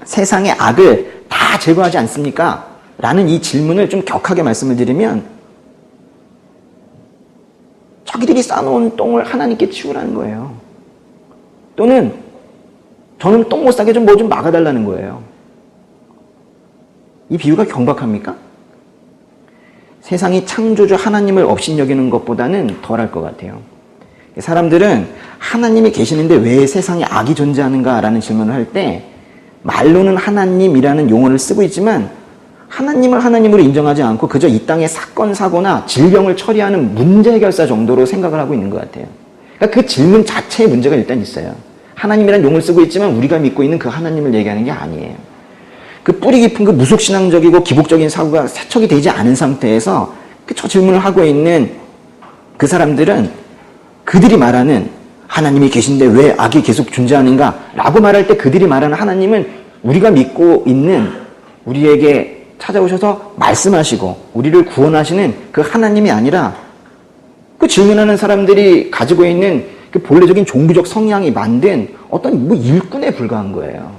세상의 악을 다 제거하지 않습니까? 라는 이 질문을 좀 격하게 말씀을 드리면, 자기들이 쌓아놓은 똥을 하나님께 치우라는 거예요. 또는 저는 똥 못 싸게 좀 뭐 좀 막아달라는 거예요. 이 비유가 경박합니까? 세상이 창조주 하나님을 업신여기는 것보다는 덜할 것 같아요. 사람들은 하나님이 계시는데 왜 세상에 악이 존재하는가라는 질문을 할 때 말로는 하나님이라는 용어를 쓰고 있지만 하나님을 하나님으로 인정하지 않고 그저 이 땅의 사건, 사고나 질병을 처리하는 문제 해결사 정도로 생각을 하고 있는 것 같아요. 그러니까 그 질문 자체에 문제가 일단 있어요. 하나님이라는 용어를 쓰고 있지만 우리가 믿고 있는 그 하나님을 얘기하는 게 아니에요. 그 뿌리 깊은 그 무속신앙적이고 기복적인 사고가 세척이 되지 않은 상태에서 저 질문을 하고 있는 그 사람들은 그들이 말하는 하나님이 계신데 왜 악이 계속 존재하는가 라고 말할 때 그들이 말하는 하나님은 우리가 믿고 있는, 우리에게 찾아오셔서 말씀하시고 우리를 구원하시는 그 하나님이 아니라 그 질문하는 사람들이 가지고 있는 그 본래적인 종교적 성향이 만든 어떤 일꾼에 불과한 거예요.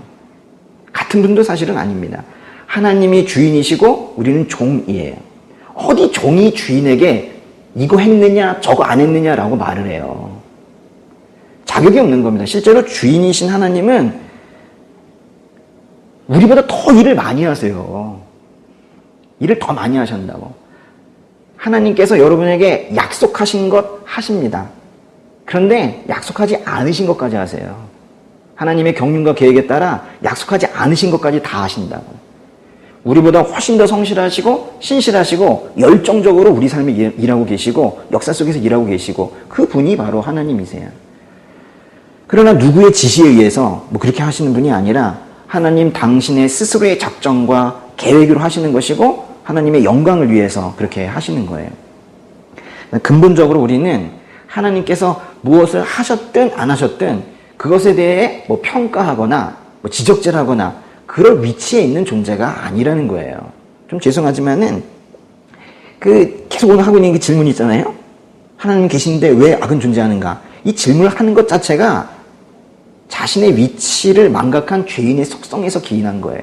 같은 분도 사실은 아닙니다. 하나님이 주인이시고 우리는 종이에요. 어디 종이 주인에게 이거 했느냐 저거 안 했느냐라고 말을 해요. 자격이 없는 겁니다. 실제로 주인이신 하나님은 우리보다 더 일을 많이 하세요. 일을 더 많이 하신다고. 하나님께서 여러분에게 약속하신 것 하십니다. 그런데 약속하지 않으신 것까지 하세요. 하나님의 경륜과 계획에 따라 약속하지 않으신 것까지 다 하신다고. 우리보다 훨씬 더 성실하시고 신실하시고 열정적으로 우리 삶에 일하고 계시고 역사 속에서 일하고 계시고 그분이 바로 하나님이세요. 그러나 누구의 지시에 의해서 그렇게 하시는 분이 아니라 하나님 당신의 스스로의 작정과 계획으로 하시는 것이고 하나님의 영광을 위해서 그렇게 하시는 거예요. 근본적으로 우리는 하나님께서 무엇을 하셨든 안 하셨든 그것에 대해 평가하거나 지적질하거나 그럴 위치에 있는 존재가 아니라는 거예요. 좀 죄송하지만은 계속 오늘 하고 있는 그 질문이 있잖아요. 하나님 계신데 왜 악은 존재하는가? 이 질문을 하는 것 자체가 자신의 위치를 망각한 죄인의 속성에서 기인한 거예요.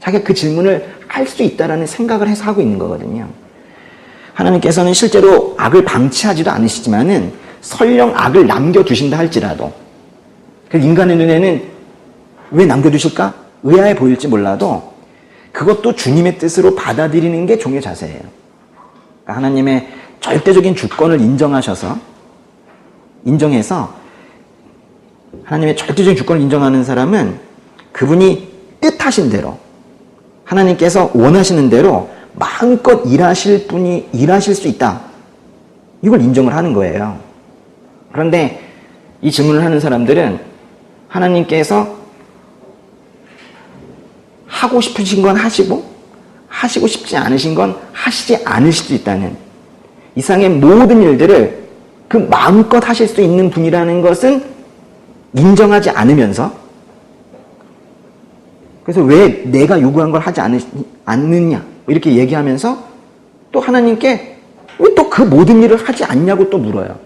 자기가 그 질문을 할 수 있다라는 생각을 해서 하고 있는 거거든요. 하나님께서는 실제로 악을 방치하지도 않으시지만은 설령 악을 남겨두신다 할지라도 인간의 눈에는 왜 남겨두실까? 의아해 보일지 몰라도 그것도 주님의 뜻으로 받아들이는 게 종의 자세예요. 그러니까 하나님의 절대적인 주권을 인정해서 하나님의 절대적인 주권을 인정하는 사람은 그분이 뜻하신 대로 하나님께서 원하시는 대로 마음껏 일하실 수 있다. 이걸 인정을 하는 거예요. 그런데 이 질문을 하는 사람들은 하나님께서 하고 싶으신 건 하시고 하시고 싶지 않으신 건 하시지 않으실 수 있다는 이상의 모든 일들을 그 마음껏 하실 수 있는 분이라는 것은 인정하지 않으면서 그래서 왜 내가 요구한 걸 하지 않느냐 이렇게 얘기하면서 또 하나님께 왜 또 그 모든 일을 하지 않냐고 또 물어요.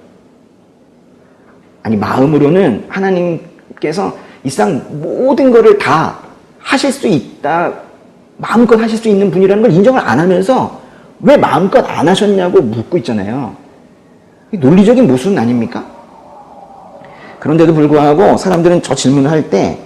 아니 마음으로는 하나님께서 이 세상 모든 거를 다 하실 수 있다 마음껏 하실 수 있는 분이라는 걸 인정을 안 하면서 왜 마음껏 안 하셨냐고 묻고 있잖아요. 논리적인 모순 아닙니까? 그런데도 불구하고 사람들은 저 질문을 할 때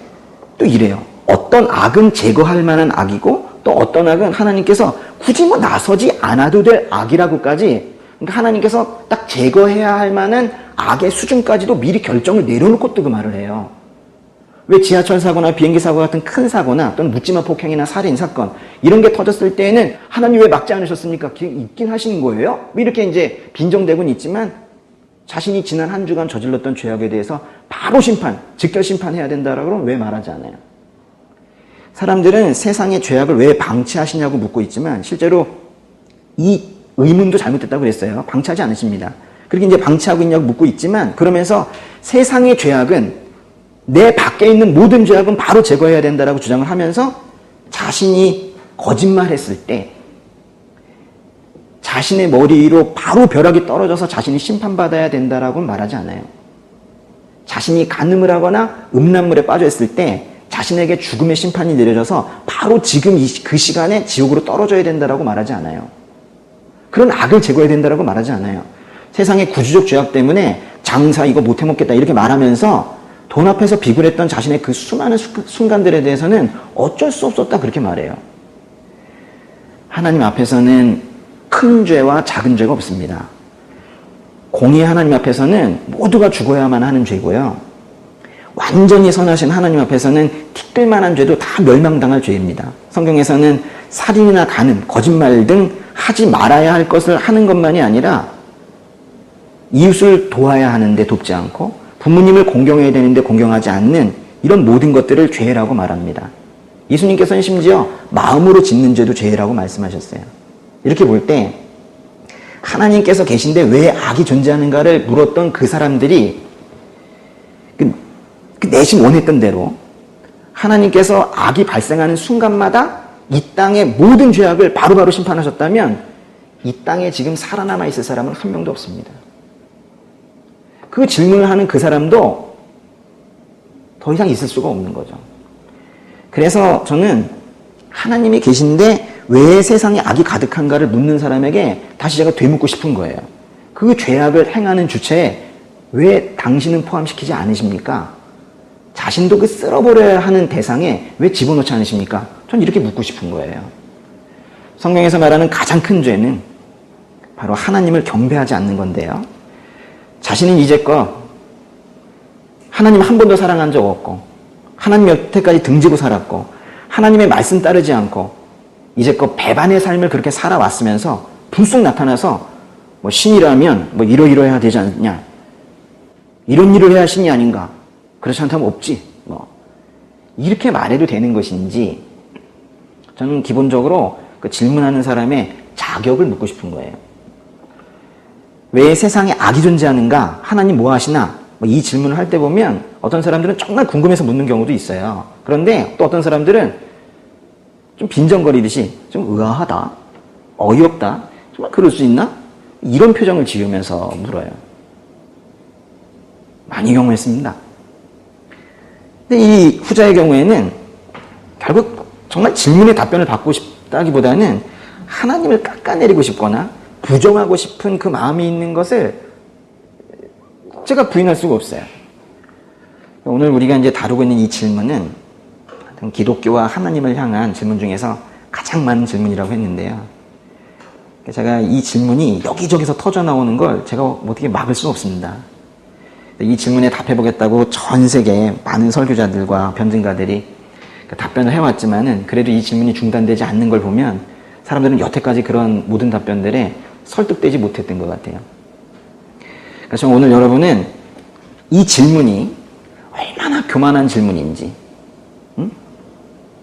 또 이래요. 어떤 악은 제거할 만한 악이고 또 어떤 악은 하나님께서 굳이 뭐 나서지 않아도 될 악이라고까지, 그러니까 하나님께서 딱 제거해야 할 만한 악의 수준까지도 미리 결정을 내려놓고 또 그 말을 해요. 왜 지하철 사고나 비행기 사고 같은 큰 사고나 또는 묻지마 폭행이나 살인 사건 이런 게 터졌을 때에는 하나님 왜 막지 않으셨습니까? 있긴 하시는 거예요? 이렇게 이제 빈정대고는 있지만 자신이 지난 한 주간 저질렀던 죄악에 대해서 바로 심판, 즉결 심판해야 된다라고 그러면 왜 말하지 않아요? 사람들은 세상의 죄악을 왜 방치하시냐고 묻고 있지만 실제로 이 의문도 잘못됐다고 그랬어요. 방치하지 않으십니다. 그렇게 이제 방치하고 있냐고 묻고 있지만 그러면서 세상의 죄악은 내 밖에 있는 모든 죄악은 바로 제거해야 된다라고 주장을 하면서 자신이 거짓말했을 때 자신의 머리 위로 바로 벼락이 떨어져서 자신이 심판받아야 된다라고 말하지 않아요. 자신이 간음을 하거나 음란물에 빠져있을 때 자신에게 죽음의 심판이 내려져서 바로 지금 그 시간에 지옥으로 떨어져야 된다라고 말하지 않아요. 그런 악을 제거해야 된다라고 말하지 않아요. 세상의 구주적 죄악 때문에 장사 이거 못 해먹겠다 이렇게 말하면서 돈 앞에서 비굴했던 자신의 그 수많은 순간들에 대해서는 어쩔 수 없었다 그렇게 말해요. 하나님 앞에서는 큰 죄와 작은 죄가 없습니다. 공의 하나님 앞에서는 모두가 죽어야만 하는 죄고요. 완전히 선하신 하나님 앞에서는 티끌만한 죄도 다 멸망당할 죄입니다. 성경에서는 살인이나 간음, 거짓말 등 하지 말아야 할 것을 하는 것만이 아니라 이웃을 도와야 하는데 돕지 않고 부모님을 공경해야 되는데 공경하지 않는 이런 모든 것들을 죄라고 말합니다. 예수님께서는 심지어 마음으로 짓는 죄도 죄라고 말씀하셨어요. 이렇게 볼 때 하나님께서 계신데 왜 악이 존재하는가를 물었던 그 사람들이 그 내심 원했던 대로 하나님께서 악이 발생하는 순간마다 이 땅의 모든 죄악을 바로바로 심판하셨다면 이 땅에 지금 살아남아 있을 사람은 한 명도 없습니다. 그 질문을 하는 그 사람도 더 이상 있을 수가 없는 거죠. 그래서 저는 하나님이 계신데 왜 세상에 악이 가득한가를 묻는 사람에게 다시 제가 되묻고 싶은 거예요. 그 죄악을 행하는 주체에 왜 당신은 포함시키지 않으십니까? 자신도 그 쓸어버려야 하는 대상에 왜 집어넣지 않으십니까? 전 이렇게 묻고 싶은 거예요. 성경에서 말하는 가장 큰 죄는 바로 하나님을 경배하지 않는 건데요. 자신은 이제껏 하나님 한 번도 사랑한 적 없고 하나님 여태까지 등지고 살았고 하나님의 말씀 따르지 않고 이제껏 배반의 삶을 그렇게 살아왔으면서 불쑥 나타나서 뭐 신이라면 뭐 이러이러해야 되지 않냐, 이런 일을 해야 신이 아닌가, 그렇지 않다면 없지, 뭐 이렇게 말해도 되는 것인지 저는 기본적으로 그 질문하는 사람의 자격을 묻고 싶은 거예요. 왜 세상에 악이 존재하는가, 하나님 뭐 하시나, 뭐 이 질문을 할 때 보면 어떤 사람들은 정말 궁금해서 묻는 경우도 있어요. 그런데 또 어떤 사람들은 좀 빈정거리듯이 좀 의아하다, 어이없다, 정말 그럴 수 있나? 이런 표정을 지으면서 물어요. 많이 경험했습니다. 근데 이 후자의 경우에는 결국 정말 질문에 답변을 받고 싶다기보다는 하나님을 깎아내리고 싶거나 부정하고 싶은 그 마음이 있는 것을 제가 부인할 수가 없어요. 오늘 우리가 이제 다루고 있는 이 질문은 기독교와 하나님을 향한 질문 중에서 가장 많은 질문이라고 했는데요. 제가 이 질문이 여기저기서 터져 나오는 걸 제가 어떻게 막을 수는 없습니다. 이 질문에 답해보겠다고 전 세계 많은 설교자들과 변증가들이 답변을 해왔지만은 그래도 이 질문이 중단되지 않는 걸 보면 사람들은 여태까지 그런 모든 답변들에 설득되지 못했던 것 같아요. 그래서 오늘 여러분은 이 질문이 얼마나 교만한 질문인지,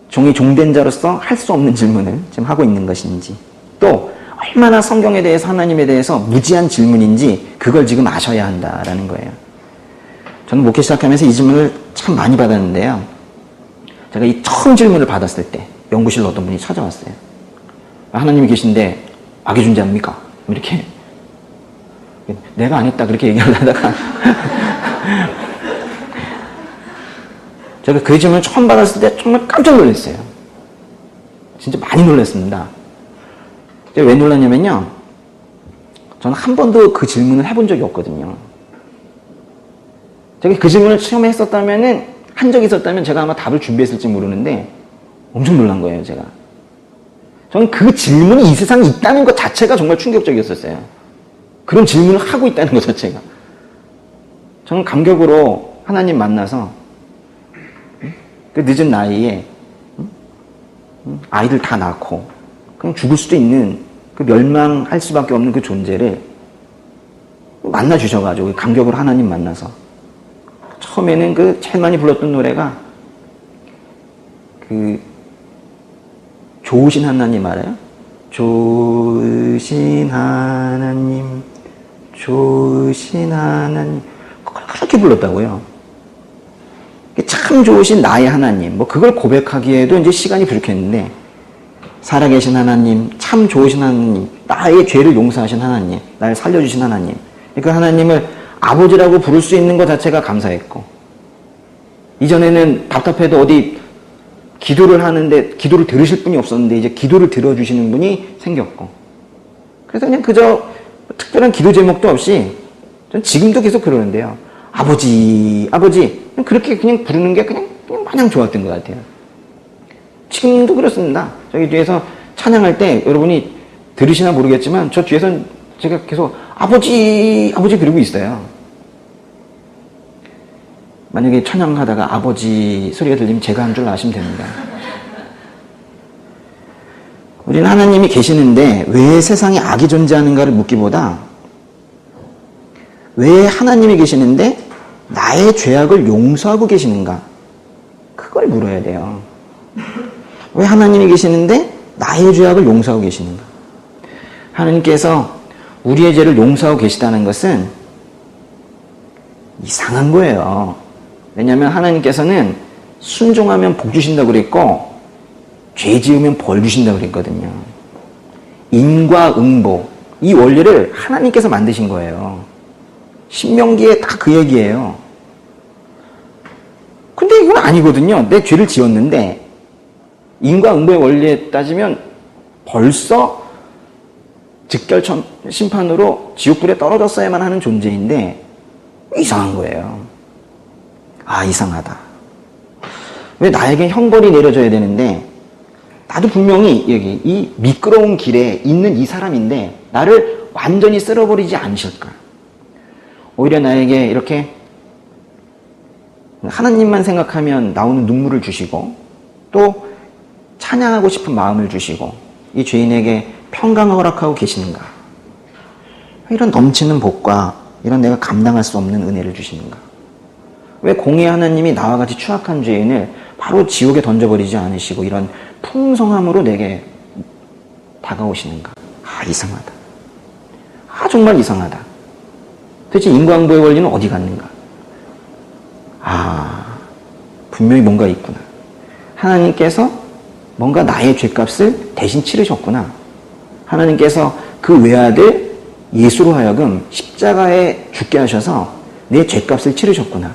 종이 종된 자로서 할 수 없는 질문을 지금 하고 있는 것인지, 또 얼마나 성경에 대해서 하나님에 대해서 무지한 질문인지 그걸 지금 아셔야 한다라는 거예요. 저는 목회 시작하면서 이 질문을 참 많이 받았는데요. 제가 이 처음 질문을 받았을 때 연구실로 어떤 분이 찾아왔어요. 하나님이 계신데 악이 존재합니까? 이렇게 내가 안 했다 그렇게 얘기를 하다가 제가 그 질문을 처음 받았을 때 정말 깜짝 놀랐어요. 진짜 많이 놀랐습니다. 왜 놀랐냐면요. 저는 한 번도 그 질문을 해본 적이 없거든요. 제가 그 질문을 처음에 했었다면은, 한 적이 있었다면 제가 아마 답을 준비했을지 모르는데, 엄청 놀란 거예요, 제가. 저는 그 질문이 이 세상에 있다는 것 자체가 정말 충격적이었었어요. 그런 질문을 하고 있다는 것 자체가. 저는 감격으로 하나님 만나서, 그 늦은 나이에, 아이들 다 낳고, 그냥 죽을 수도 있는, 그 멸망할 수밖에 없는 그 존재를 만나 주셔가지고, 감격으로 하나님 만나서. 처음에는 그 제일 많이 불렀던 노래가, 좋으신 하나님 알아요? 좋으신 하나님, 좋으신 하나님. 그걸 그렇게 불렀다고요. 참 좋으신 나의 하나님. 그걸 고백하기에도 이제 시간이 부족했는데, 살아계신 하나님, 참 좋으신 하나님, 나의 죄를 용서하신 하나님, 나를 살려주신 하나님. 그 하나님을 아버지라고 부를 수 있는 것 자체가 감사했고, 이전에는 답답해도 어디 기도를 하는데 기도를 들으실 분이 없었는데 이제 기도를 들어주시는 분이 생겼고, 그래서 그냥 그저 특별한 기도 제목도 없이 전 지금도 계속 그러는데요. 아버지, 아버지. 그렇게 그냥 부르는 게 그냥 마냥 좋았던 것 같아요. 지금도 그렇습니다. 저기 뒤에서 찬양할 때 여러분이 들으시나 모르겠지만 저 뒤에서 제가 계속 아버지, 아버지 그러고 있어요. 만약에 찬양하다가 아버지 소리가 들리면 제가 한 줄 아시면 됩니다. 우리는 하나님이 계시는데 왜 세상에 악이 존재하는가를 묻기보다 왜 하나님이 계시는데 나의 죄악을 용서하고 계시는가? 그걸 물어야 돼요. 왜 하나님이 계시는데 나의 죄악을 용서하고 계시는가? 하나님께서 우리의 죄를 용서하고 계시다는 것은 이상한 거예요. 왜냐하면 하나님께서는 순종하면 복 주신다고 그랬고 죄 지으면 벌 주신다고 그랬거든요. 인과 응보, 이 원리를 하나님께서 만드신 거예요. 신명기에 다 그 얘기예요. 근데 이건 아니거든요. 내 죄를 지었는데 인과 응보의 원리에 따지면 벌써 즉결 심판으로 지옥불에 떨어졌어야만 하는 존재인데 이상한 거예요. 아, 이상하다. 왜 나에게 형벌이 내려져야 되는데 나도 분명히 여기 이 미끄러운 길에 있는 이 사람인데 나를 완전히 쓸어버리지 않으실까? 오히려 나에게 이렇게 하나님만 생각하면 나오는 눈물을 주시고 또 찬양하고 싶은 마음을 주시고 이 죄인에게 평강을 허락하고 계시는가? 이런 넘치는 복과 이런 내가 감당할 수 없는 은혜를 주시는가? 왜 공의 하나님이 나와 같이 추악한 죄인을 바로 지옥에 던져버리지 않으시고 이런 풍성함으로 내게 다가오시는가? 아, 이상하다. 아, 정말 이상하다. 도대체 인과응보의 원리는 어디 갔는가? 아, 분명히 뭔가 있구나. 하나님께서 뭔가 나의 죄값을 대신 치르셨구나. 하나님께서 그 외아들 예수로 하여금 십자가에 죽게 하셔서 내 죄값을 치르셨구나.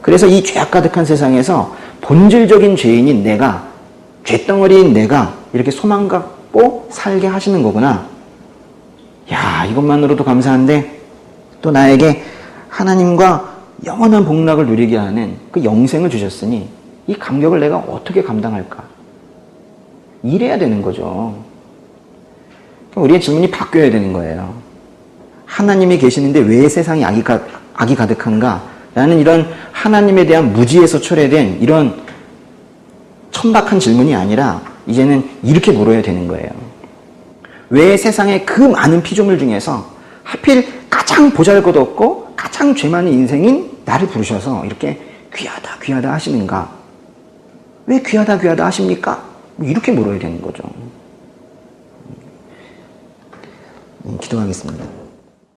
그래서 이 죄악 가득한 세상에서 본질적인 죄인인 내가, 죄덩어리인 내가 이렇게 소망 갖고 살게 하시는 거구나. 야, 이것만으로도 감사한데 또 나에게 하나님과 영원한 복락을 누리게 하는 그 영생을 주셨으니 이 감격을 내가 어떻게 감당할까? 이래야 되는 거죠. 우리의 질문이 바뀌어야 되는 거예요. 하나님이 계시는데 왜 세상에 악이 가득한가? 라는 이런 하나님에 대한 무지에서 초래된 이런 천박한 질문이 아니라 이제는 이렇게 물어야 되는 거예요. 왜 세상에 그 많은 피조물 중에서 하필 가장 보잘것없고 가장 죄 많은 인생인 나를 부르셔서 이렇게 귀하다 귀하다 하시는가? 왜 귀하다 귀하다 하십니까? 이렇게 물어야 되는 거죠. 기도하겠습니다.